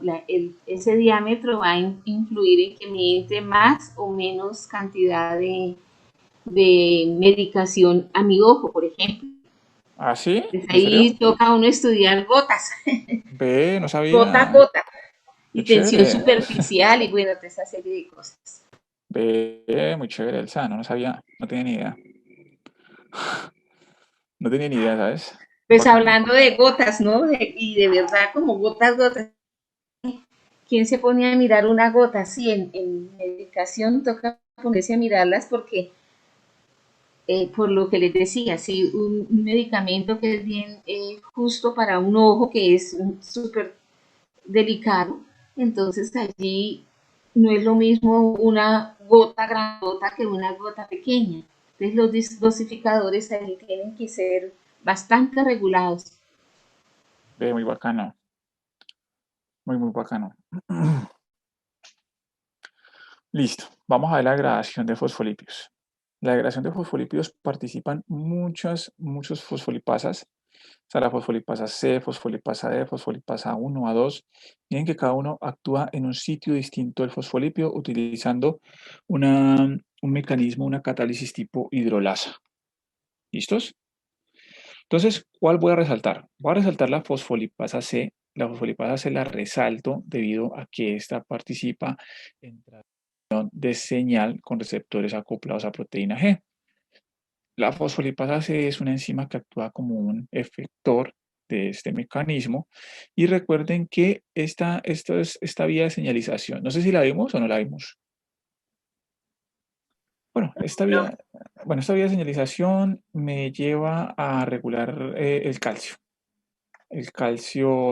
ese diámetro va a influir en que me entre más o menos cantidad de medicación a mi ojo, por ejemplo. ¿Ah, sí? Entonces ¿En serio? ahí toca a uno estudiar gotas, Ve, no gota a sabía. gota, Qué y tensión chévere. superficial, y bueno, toda esa serie de cosas. Ve, muy chévere, Elsa. No sabía. No tenía ni idea. No tenía ni idea, ¿sabes? Pues Bacano. hablando de gotas, ¿no? Y de verdad, como gotas, gotas. ¿Quién se pone a mirar una gota así en medicación? Toca ponerse a mirarlas porque, por lo que les decía, si un medicamento que es bien justo para un ojo, que es súper delicado, entonces allí no es lo mismo una gota grandota que una gota pequeña. Entonces los dosificadores ahí tienen que ser bastante regulados. Ve, muy bacano. Muy bacano. Listo. Vamos a ver la degradación de fosfolípidos. La degradación de fosfolípidos participan muchos fosfolipasas. O sea, la fosfolipasa C, fosfolipasa D, fosfolipasa 1, A2. Miren que cada uno actúa en un sitio distinto del fosfolípido utilizando un mecanismo, una catálisis tipo hidrolasa. ¿Listos? Entonces, ¿cuál voy a resaltar? Voy a resaltar la fosfolipasa C. La fosfolipasa C la resalto debido a que esta participa en transmisión de señal con receptores acoplados a proteína G. La fosfolipasa C es una enzima que actúa como un efector de este mecanismo. Y recuerden que esta vía de señalización, no sé si la vimos o no la vimos. Bueno, esta vía de señalización me lleva a regular el calcio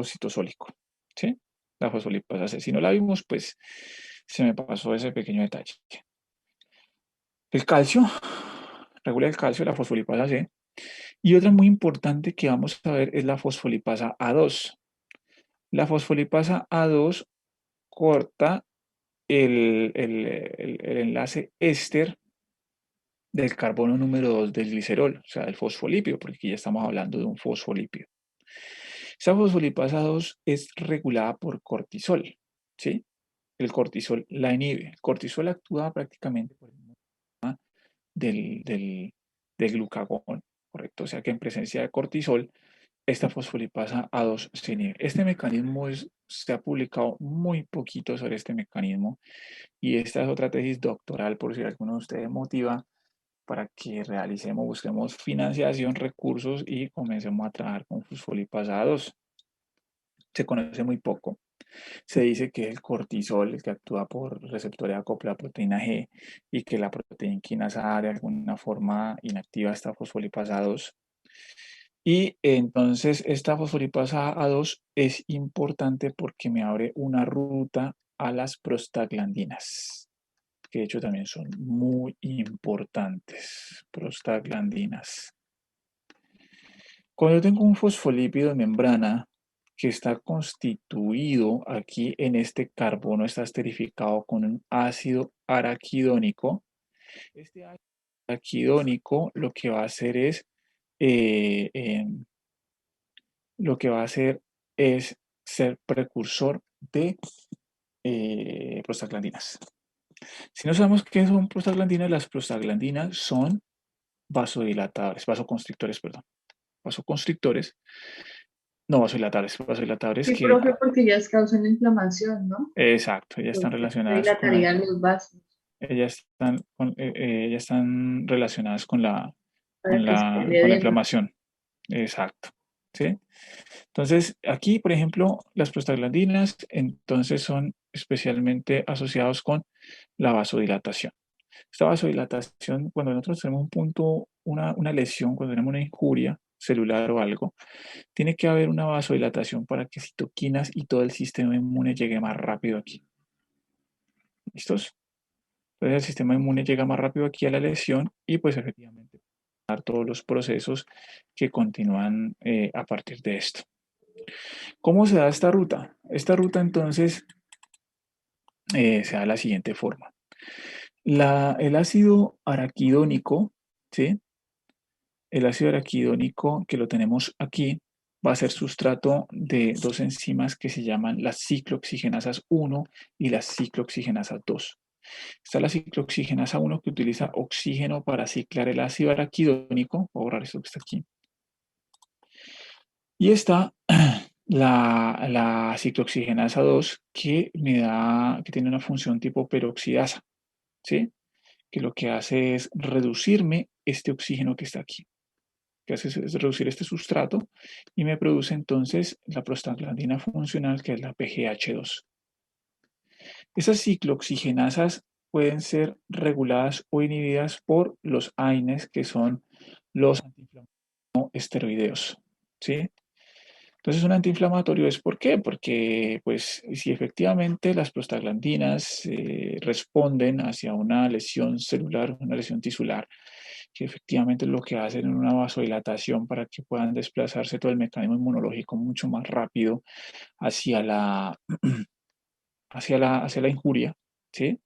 citosólico, ¿sí? La fosfolipasa C. Si no la vimos, pues se me pasó ese pequeño detalle. El calcio, regula el calcio, la fosfolipasa C. Y otra muy importante que vamos a ver es la fosfolipasa A2. La fosfolipasa A2 corta el enlace éster del carbono número 2 del glicerol, o sea, del fosfolípido, porque aquí ya estamos hablando de un fosfolípido. Esa fosfolipasa 2 es regulada por cortisol, ¿sí? El cortisol la inhibe. El cortisol actúa prácticamente por el sistema del glucagón, ¿correcto? O sea que en presencia de cortisol, esta fosfolipasa A2 se inhibe. Este mecanismo se ha publicado muy poquito sobre este mecanismo y esta es otra tesis doctoral por si alguno de ustedes motiva para que busquemos financiación, recursos y comencemos a trabajar con fosfolipasa A2. Se conoce muy poco. Se dice que es el cortisol el que actúa por receptores de acoplo a proteína G y que la proteína quinasa de alguna forma inactiva esta fosfolipasa 2. Y entonces esta fosfolipasa A2 es importante porque me abre una ruta a las prostaglandinas. ¿Ok? que de hecho también son muy importantes, prostaglandinas. Cuando yo tengo un fosfolípido en membrana que está constituido aquí en este carbono, está esterificado con un ácido araquidónico, este ácido araquidónico lo que va a hacer es, eh, em, lo que va a hacer es ser precursor de prostaglandinas. Si no sabemos qué son prostaglandinas, las prostaglandinas son vasodilatadores, vasoconstrictores, perdón. Vasoconstrictores, no vasodilatadores Sí, que, profe, porque ellas causan inflamación, ¿no? exacto, ellas están Porque relacionadas con la, dilatarían los vasos ellas están relacionadas para que se con la edema. inflamación. Exacto. ¿Sí? Entonces, aquí, por ejemplo, las prostaglandinas entonces son especialmente asociados con la vasodilatación. Esta vasodilatación, cuando nosotros tenemos un punto, una lesión, cuando tenemos una injuria celular o algo, tiene que haber una vasodilatación para que citoquinas y todo el sistema inmune llegue más rápido aquí. ¿Listos? Entonces el sistema inmune llega más rápido aquí a la lesión y pues efectivamente todos los procesos que continúan a partir de esto. ¿Cómo se da esta ruta? Esta ruta entonces se da de la siguiente forma. El ácido araquidónico, ¿sí? El ácido araquidónico que lo tenemos aquí va a ser sustrato de dos enzimas que se llaman las ciclooxigenasas 1 y las ciclooxigenasas 2. Está la ciclooxigenasa 1 que utiliza oxígeno para ciclar el ácido araquidónico. Voy a borrar esto que está aquí. Y está la ciclooxigenasa 2 que que tiene una función tipo peroxidasa, ¿sí? Que lo que hace es reducirme este oxígeno que está aquí. Que hace es reducir este sustrato y me produce entonces la prostaglandina funcional, que es la PGH2. Esas ciclooxigenasas pueden ser reguladas o inhibidas por los AINES, que son los antiinflamatorios esteroideos, ¿sí? Entonces, un antiinflamatorio es ¿por qué? Porque, pues, si efectivamente las prostaglandinas responden hacia una lesión celular, una lesión tisular, que efectivamente lo que hacen es una vasodilatación para que puedan desplazarse todo el mecanismo inmunológico mucho más rápido hacia hacia la injuria, ¿sí?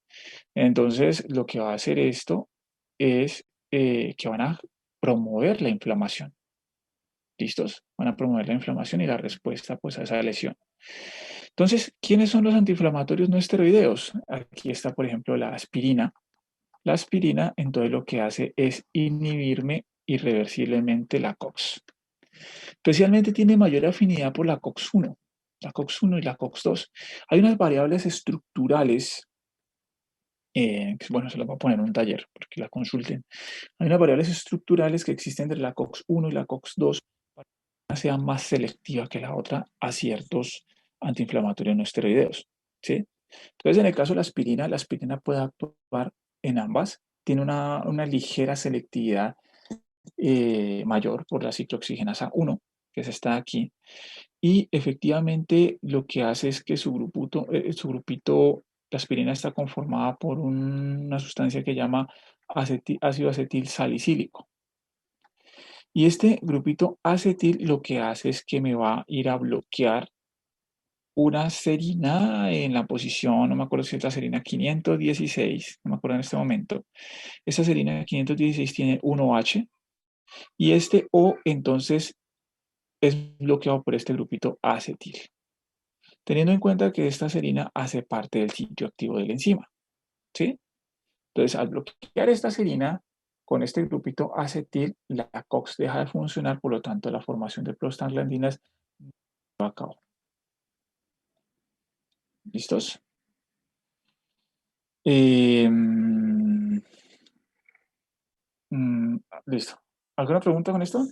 Entonces, lo que va a hacer esto es que van a promover la inflamación. ¿Listos? Van a promover la inflamación y la respuesta pues, a esa lesión. Entonces, ¿quiénes son los antiinflamatorios no esteroideos? Aquí está, por ejemplo, la aspirina. La aspirina, entonces, lo que hace es inhibirme irreversiblemente la COX. Especialmente tiene mayor afinidad por la COX-1, la COX-1 y la COX-2. Hay unas variables estructurales que, bueno, se las voy a poner en un taller para que la consulten. Hay unas variables estructurales que existen entre la COX-1 y la COX-2 para que una sea más selectiva que la otra a ciertos antiinflamatorios no esteroideos, ¿sí? Entonces, en el caso de la aspirina puede actuar en ambas. Tiene una ligera selectividad mayor por la ciclooxigenasa 1, que es esta aquí. Y efectivamente lo que hace es que su grupito, la aspirina está conformada por una sustancia que llama ácido acetil salicílico. Y este grupito acetil lo que hace es que me va a ir a bloquear una serina en la posición, no me acuerdo si es la serina 516, no me acuerdo en este momento. Esa serina 516 tiene 1H y este O entonces es bloqueado por este grupito acetil. Teniendo en cuenta que esta serina hace parte del sitio activo de la enzima, ¿sí? Entonces, al bloquear esta serina con este grupito acetil, la COX deja de funcionar, por lo tanto, la formación de prostaglandinas no va a cabo. ¿Listos? Listo. ¿Alguna pregunta con esto?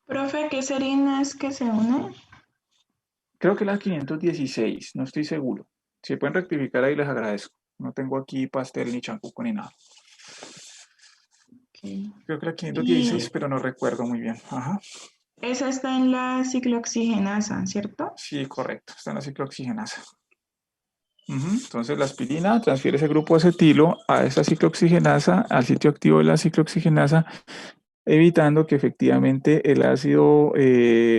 Profe, ¿qué serina es que se une? Creo que la 516, no estoy seguro. Si pueden rectificar ahí, les agradezco. No tengo aquí pastel ni champú ni nada. Okay. Creo que la 516, pero no recuerdo muy bien. Ajá. Esa está en la ciclooxigenasa, ¿cierto? Sí, correcto, está en la ciclooxigenasa. Entonces la aspirina transfiere ese grupo acetilo a esta ciclooxigenasa, al sitio activo de la ciclooxigenasa, evitando que efectivamente el ácido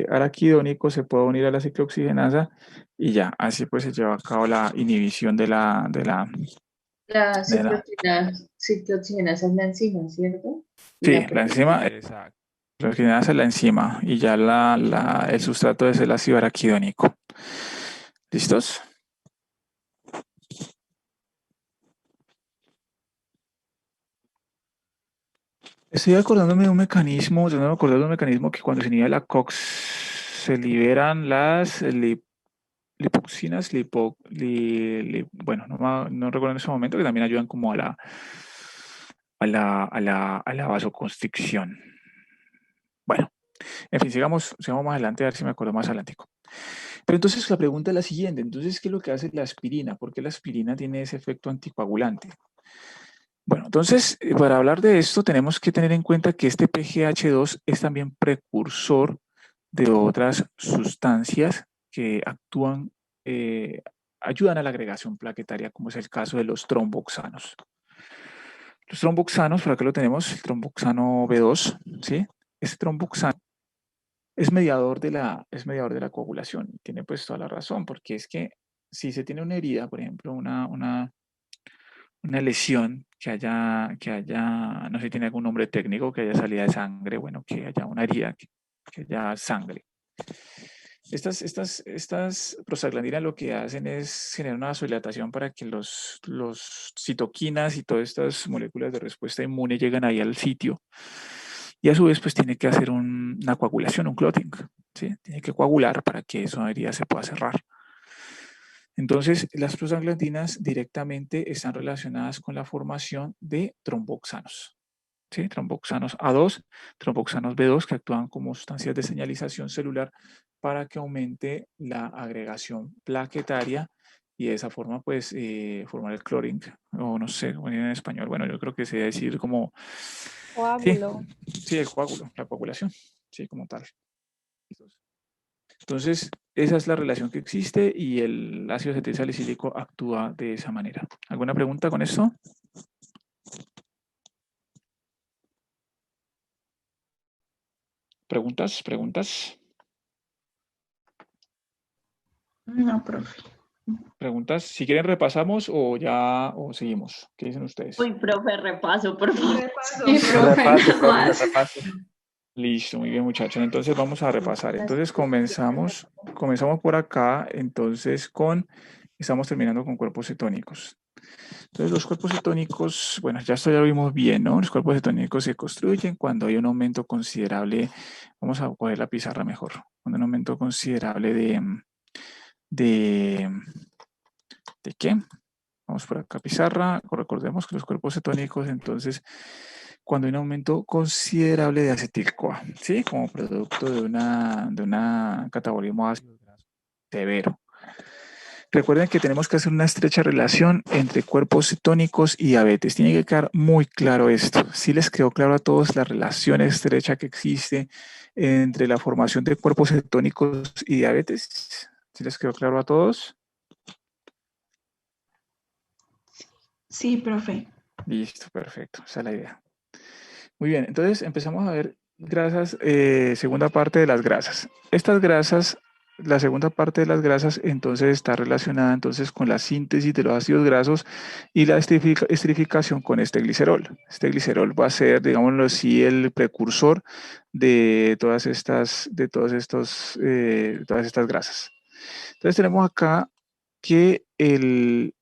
araquidónico se pueda unir a la ciclooxigenasa y ya, así pues se lleva a cabo la inhibición de la La de la ciclooxigenasa es la enzima, ¿cierto? Y sí, la la enzima, exacto. La ciclooxigenasa es la enzima y ya el sustrato es el ácido araquidónico. ¿Listos? Estoy acordándome de un mecanismo, yo no me acuerdo de un mecanismo que cuando se inhibe la COX se liberan las lipoxinas, bueno, no recuerdo en ese momento, que también ayudan como a la vasoconstricción. Bueno, en fin, sigamos más adelante, a ver si me acuerdo más adelante. Pero entonces la pregunta es la siguiente, entonces, ¿qué es lo que hace la aspirina? ¿Por qué la aspirina tiene ese efecto anticoagulante? Bueno, entonces, para hablar de esto, tenemos que tener en cuenta que este PGH2 es también precursor de otras sustancias que ayudan a la agregación plaquetaria, como es el caso de los tromboxanos. Los tromboxanos, por acá lo tenemos, el tromboxano B2, ¿sí? Este tromboxano es mediador de la coagulación. Tiene pues toda la razón, porque es que si se tiene una herida, por ejemplo, una lesión no sé si tiene algún nombre técnico, que haya salida de sangre, bueno, que haya una herida, que haya sangre. Estas prostaglandinas lo que hacen es generar una vasodilatación para que los citoquinas y todas estas moléculas de respuesta inmune lleguen ahí al sitio. Y a su vez, pues tiene que hacer una coagulación, un clotting, ¿sí? Tiene que coagular para que esa herida se pueda cerrar. Entonces, las prostaglandinas directamente están relacionadas con la formación de tromboxanos. ¿Sí? Tromboxanos A2, tromboxanos B2, que actúan como sustancias de señalización celular para que aumente la agregación plaquetaria y de esa forma, pues, formar el cloring, o no sé, cómo en español. Bueno, yo creo que se debe decir como... Coágulo. Sí, el coágulo, la coagulación, sí, como tal. Entonces, esa es la relación que existe y el ácido acetil salicílico actúa de esa manera. ¿Alguna pregunta con esto? ¿Preguntas? No, profe. ¿Preguntas? Si quieren repasamos o seguimos. ¿Qué dicen ustedes? Uy, profe, repaso, por favor. Repaso, Sí, profe. profe. Repaso. Listo, muy bien muchachos. Entonces vamos a repasar. Entonces comenzamos por acá, estamos terminando con cuerpos cetónicos. Entonces los cuerpos cetónicos, bueno, ya esto ya lo vimos bien, ¿no? Los cuerpos cetónicos se construyen cuando hay un aumento considerable, vamos a coger la pizarra mejor, cuando hay un aumento considerable ¿de qué? Vamos por acá, pizarra. Recordemos que los cuerpos cetónicos, entonces, cuando hay un aumento considerable de acetil-CoA, ¿sí? Como producto de una catabolismo ácido severo. Recuerden que tenemos que hacer una estrecha relación entre cuerpos cetónicos y diabetes. Tiene que quedar muy claro esto. ¿Sí les quedó claro a todos la relación estrecha que existe entre la formación de cuerpos cetónicos y diabetes? ¿Sí les quedó claro a todos? Sí, profe. Listo, perfecto. Esa es la idea. Muy bien, entonces empezamos a ver grasas, segunda parte de las grasas. Estas grasas, la segunda parte de las grasas, entonces está relacionada entonces con la síntesis de los ácidos grasos y la esterificación con este glicerol. Este glicerol va a ser, digámoslo así, el precursor de todas estas grasas. Entonces tenemos acá que el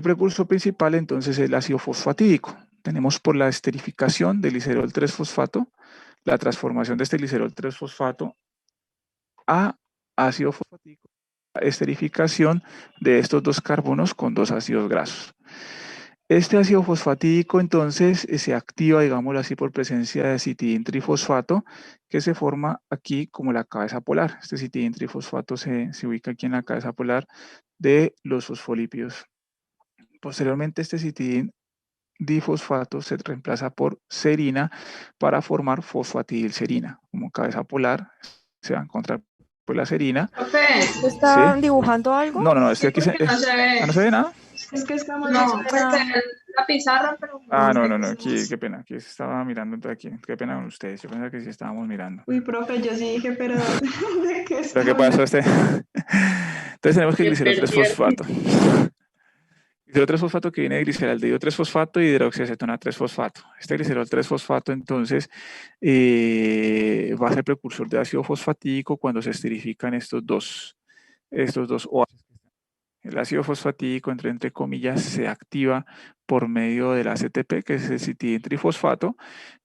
precursor principal entonces es el ácido fosfatídico. Tenemos por la esterificación del glicerol 3-fosfato, la transformación de este glicerol 3-fosfato a ácido fosfatídico, la esterificación de estos dos carbonos con dos ácidos grasos. Este ácido fosfatídico entonces se activa, digámoslo así, por presencia de citidin trifosfato, que se forma aquí como la cabeza polar. Este citidin trifosfato se ubica aquí en la cabeza polar de los fosfolípidos. Posteriormente, este citidin difosfato se reemplaza por serina para formar fosfatidilserina. Como cabeza polar se va a encontrar por la serina. Profe, ¿Están dibujando algo? No, estoy sí, aquí. porque no se ve. ¿No se ve nada? Es que estamos No, pues se desesperando. ve la pizarra, pero No, aquí, qué pena, aquí estaba mirando entonces aquí, qué pena con ustedes, yo pensaba que sí estábamos mirando. Uy, profe, yo sí dije, pero ¿de qué está ¿Pero qué pasó hablando? Entonces tenemos que Me glicerol perdí 3-fosfato. Glicerol 3-fosfato que viene de gliceraldehído 3-fosfato y hidroxiacetona 3-fosfato. Este glicerol 3-fosfato entonces va a ser precursor de ácido fosfatídico cuando se esterifican estos dos OH. El ácido fosfatídico, entre comillas, se activa por medio del ACTP, que es el citidin-trifosfato,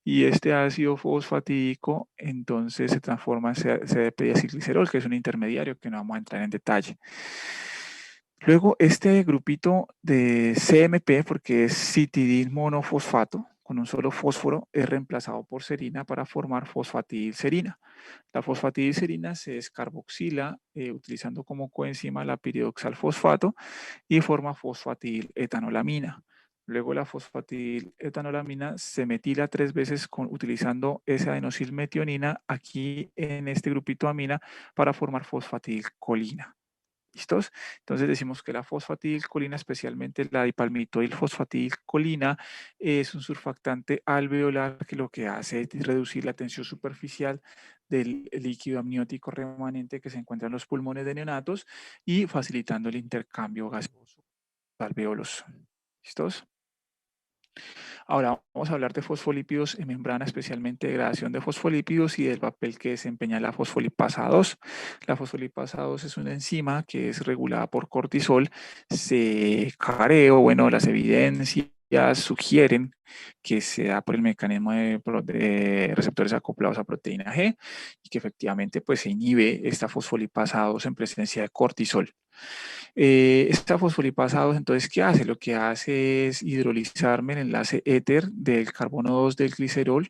y este ácido fosfatídico entonces se transforma en CDP-diacilglicerol, que es un intermediario que no vamos a entrar en detalle. Luego, este grupito de CMP, porque es citidin monofosfato, con un solo fósforo, es reemplazado por serina para formar fosfatidilserina. La fosfatidilserina se descarboxila utilizando como coenzima la piridoxalfosfato y forma fosfatidiletonolamina. Luego la fosfatidiletonolamina se metila 3 veces utilizando esa adenosilmetionina aquí en este grupito amina para formar fosfatidilcolina. ¿Listos? Entonces decimos que la fosfatidilcolina, especialmente la dipalmitoilfosfatidilcolina, es un surfactante alveolar que lo que hace es reducir la tensión superficial del líquido amniótico remanente que se encuentra en los pulmones de neonatos y facilitando el intercambio gaseoso de alveolos. ¿Listos? Ahora vamos a hablar de fosfolípidos en membrana, especialmente degradación de fosfolípidos y del papel que desempeña la fosfolipasa 2. La fosfolipasa 2 es una enzima que es regulada por cortisol. Las evidencias sugieren que se da por el mecanismo de receptores acoplados a proteína G y que efectivamente pues, se inhibe esta fosfolipasa 2 en presencia de cortisol. Esta fosfolipasa 2, entonces, ¿qué hace? Lo que hace es hidrolizarme el enlace éter del carbono 2 del glicerol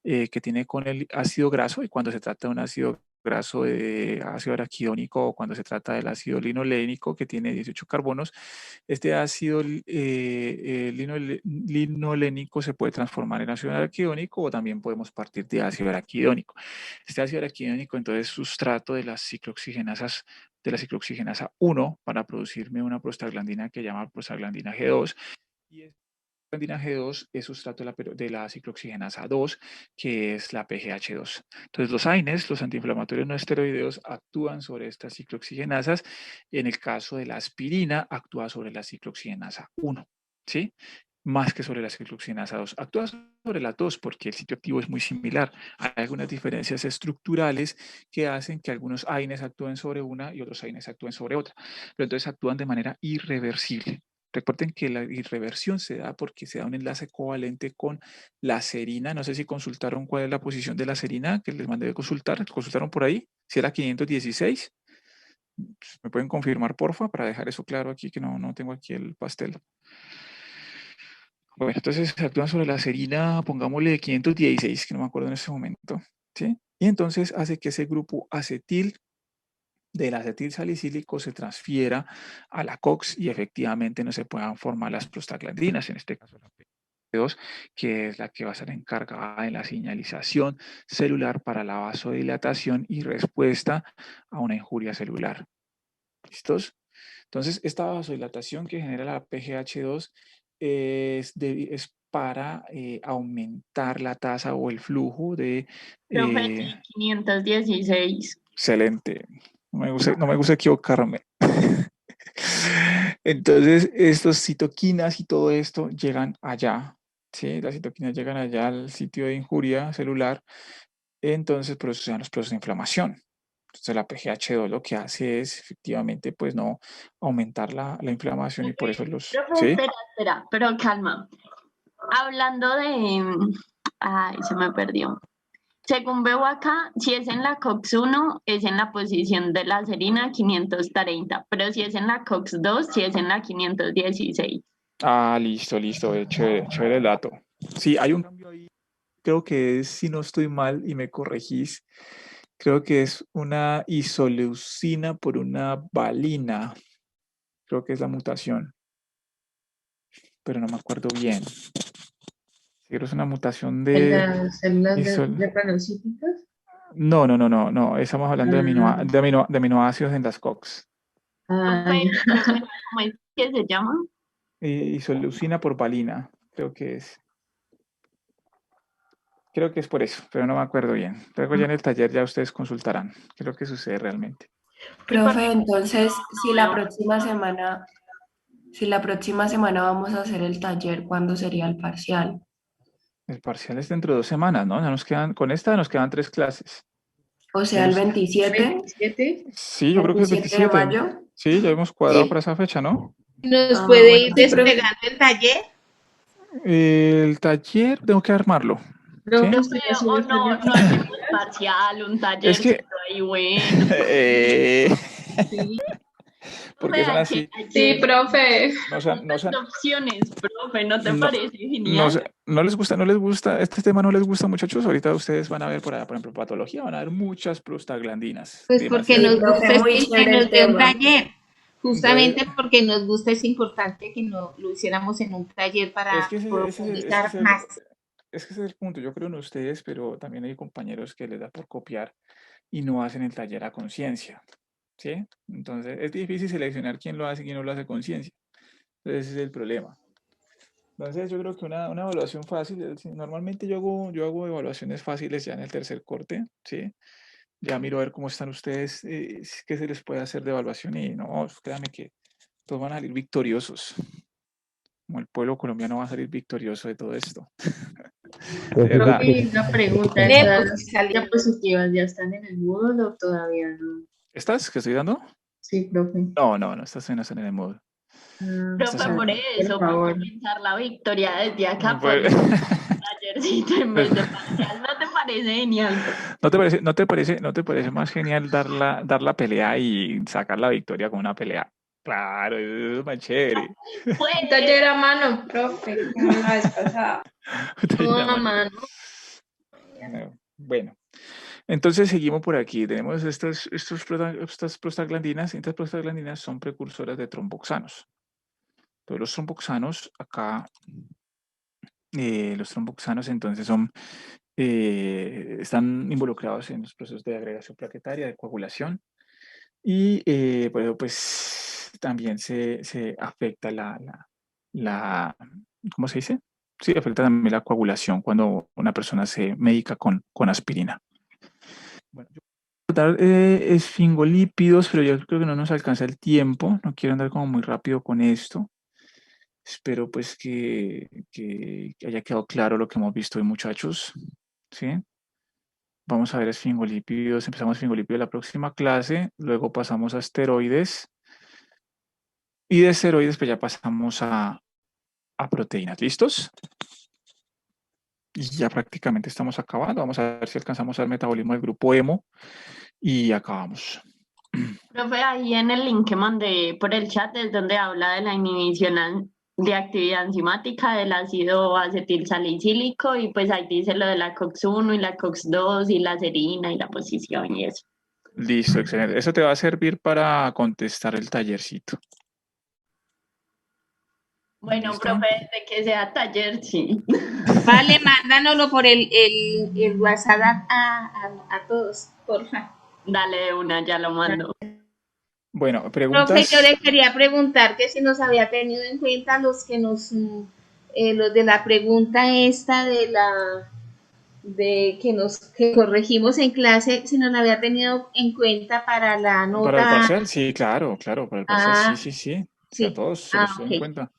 que tiene con el ácido graso, y cuando se trata de un ácido graso de ácido araquidónico o cuando se trata del ácido linolénico que tiene 18 carbonos, este ácido linolénico se puede transformar en ácido araquidónico o también podemos partir de ácido araquidónico. Este ácido araquidónico entonces es sustrato de las ciclooxigenasas de la ciclooxigenasa 1 para producirme una prostaglandina que se llama prostaglandina G2 y esta prostaglandina G2 es sustrato de la ciclooxigenasa 2 que es la PGH2. Entonces los AINES, los antiinflamatorios no esteroideos, actúan sobre estas ciclooxigenasas. En el caso de la aspirina actúa sobre la ciclooxigenasa 1, ¿sí? Más que sobre la ciclooxigenasa 2. Actúa sobre la 2 porque el sitio activo es muy similar. Hay algunas diferencias estructurales que hacen que algunos AINES actúen sobre una y otros AINES actúen sobre otra. Pero entonces actúan de manera irreversible. Recuerden que la irreversión se da porque se da un enlace covalente con la serina. No sé si consultaron cuál es la posición de la serina que les mandé de consultar. ¿Consultaron por ahí? Si era 516. ¿Me pueden confirmar, porfa, para dejar eso claro aquí, que no tengo aquí el pastel? Bueno, entonces actúan sobre la serina, pongámosle 516, que no me acuerdo en ese momento, ¿sí? Y entonces hace que ese grupo acetil del acetil salicílico se transfiera a la COX y efectivamente no se puedan formar las prostaglandinas, en este caso la P2, que es la que va a ser encargada de la señalización celular para la vasodilatación y respuesta a una injuria celular. ¿Listos? Entonces, esta vasodilatación que genera la PGH2 es para aumentar la tasa o el flujo de... Profe, 516. Excelente. No me gusta equivocarme. Entonces, estos citoquinas y todo esto llegan allá. ¿Sí? Las citoquinas llegan allá al sitio de injuria celular. Entonces, por eso se dan los procesos de inflamación. Entonces, la PGH2 lo que hace es efectivamente, pues, no aumentar la inflamación y por eso los... Profe, ¿sí? espera, pero calma. Hablando de... Ay, se me perdió. Según veo acá, si es en la COX-1, es en la posición de la serina 530, pero si es en la COX-2, si es en la 516. Ah, listo, chévere el dato. Sí, hay un cambio ahí. Creo que es, si no estoy mal y me corregís, creo que es una isoleucina por una valina. Creo que es la mutación. pero no me acuerdo bien. Seguro es una mutación ¿En de... las células isol- de panocíticos? No. Estamos hablando de, Ah, de aminoácidos en las COX. ah, Profe, ya. ¿cómo es que se llama? Isoleucina por valina, creo que es. Creo que es por eso, pero no me acuerdo bien. Luego ya en el taller ya ustedes consultarán qué es lo que sucede realmente. Profe, entonces, No, si la próxima semana vamos a hacer el taller, ¿cuándo sería el parcial? El parcial es dentro de 2 semanas, ¿no? Ya nos quedan, con esta nos quedan 3 clases. O Ya sea, el nos- 27, 27. Sí, yo creo que el 27 de 27. mayo. Sí, ya hemos cuadrado para esa fecha, ¿no? ¿Nos Ah, puede bueno, ir sí, profe. desplegando el taller? El taller tengo que armarlo, ¿sí? Profe, ¿usted ya subió o el taller no para hacemos nosotras? parcial, un Es que... tallercito ahí bueno. eh, Sí, porque son así. Hay Sí, que profe. No sean, no sean, opciones, profe, ¿no te no, parece no, genial? no les gusta, este tema no les gusta, muchachos. Ahorita ustedes van a ver por allá, por ejemplo, patología, van a ver muchas prostaglandinas, Pues porque demasiadas. Sí, nos profe, gusta muy que chévere el nos dé un tema. taller. Entonces, Justamente porque nos gusta, es importante que lo hiciéramos en un taller es para que profundizar más. ese es el punto. Yo creo en ustedes, pero también hay compañeros que les da por copiar y no hacen el taller a conciencia, ¿sí? Entonces, es difícil seleccionar quién lo hace y quién no lo hace a conciencia. Entonces, ese es el problema. Entonces, yo creo que una evaluación fácil, normalmente yo hago evaluaciones fáciles ya en el tercer corte, ¿sí? Ya miro a ver cómo están ustedes, qué se les puede hacer de evaluación y no, créanme que todos van a salir victoriosos. Como el pueblo colombiano va a salir victorioso de todo esto. De verdad. profe, y una pregunta, Tenemos que ¿estas salir. diapositivas ya están en el Moodle o todavía no? ¿Estas que estoy dando? Sí, profe. No, estas no están en el modo. Ah, Estas Profe, son... por por eso, para favor. comenzar la victoria desde acá, Pues- podemos hacer un tallercito en vez de parcial. ¿No te parece genial? ¿No te parece más genial dar la pelea y sacar la victoria con una pelea? Claro, eso es más chévere. Pues, Un taller a mano, profe, como la vez pasada. No, mano. Bueno, entonces seguimos por aquí. Tenemos estas prostaglandinas. Estas prostaglandinas son precursoras de tromboxanos. Todos los tromboxanos acá, los tromboxanos entonces están involucrados en los procesos de agregación plaquetaria, de coagulación. Y por eso, pues, también se afecta ¿cómo se dice? Sí, afecta también la coagulación cuando una persona se medica con aspirina. Bueno, yo voy a dar esfingolípidos, pero yo creo que no nos alcanza el tiempo. No quiero andar como muy rápido con esto. Espero pues que haya quedado claro lo que hemos visto hoy, muchachos. ¿Sí? Vamos a ver esfingolípidos. Empezamos esfingolípidos la próxima clase. Luego pasamos a esteroides. Y de esteroides pues ya pasamos a proteínas. ¿Listos? Y ya prácticamente estamos acabando. Vamos a ver si alcanzamos al metabolismo del grupo hemo. Y acabamos. profe, ahí en el link que mandé por el chat es donde habla de la inhibición de actividad enzimática del ácido acetilsalicílico y pues ahí dice lo de la COX-1 y la COX-2 y la serina y la posición y eso. Listo, excelente. Eso te va a servir para contestar el tallercito. Bueno, ¿Listo? profe, de que sea taller, sí. Vale, mándanoslo por el WhatsApp a todos, porfa. Dale de una, ya lo mando. Bueno, Profe, preguntas. yo le quería preguntar que si nos había tenido en cuenta los que los de la pregunta esta que corregimos en clase, si nos la había tenido en cuenta para la nota. ¿Para el parcial? Sí, claro, para el parcial, sí. O sea, Sí. todos se los tienen en cuenta.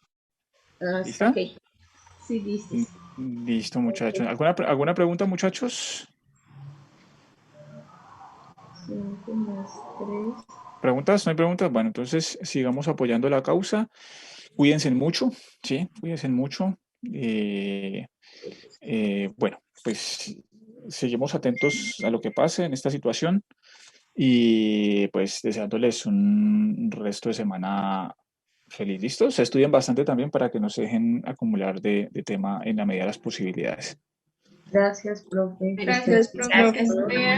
¿Lista? Ok. Sí, listo. Listo, muchachos. ¿Alguna pregunta, muchachos? 5 más 3. ¿Preguntas? ¿No hay preguntas? Bueno, entonces sigamos apoyando la causa. Cuídense mucho, ¿sí? Cuídense mucho. Bueno, pues seguimos atentos a lo que pase en esta situación y pues deseándoles un resto de semana feliz. ¿Listos? Estudien bastante también para que no se dejen acumular de tema en la medida de las posibilidades. Gracias, profe. Gracias, profe.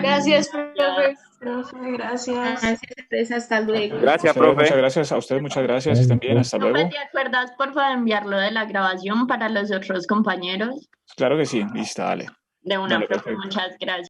Gracias, profe. Profe, gracias. Gracias, hasta luego. Gracias, Ustedes, muchas profe. gracias. A ustedes muchas gracias. Estén bien. Hasta Profe, luego. ¿te acuerdas, por favor, enviarlo de la grabación para los otros compañeros? Claro que sí. Listo, dale. De una, Dale, profe, perfecto. muchas gracias.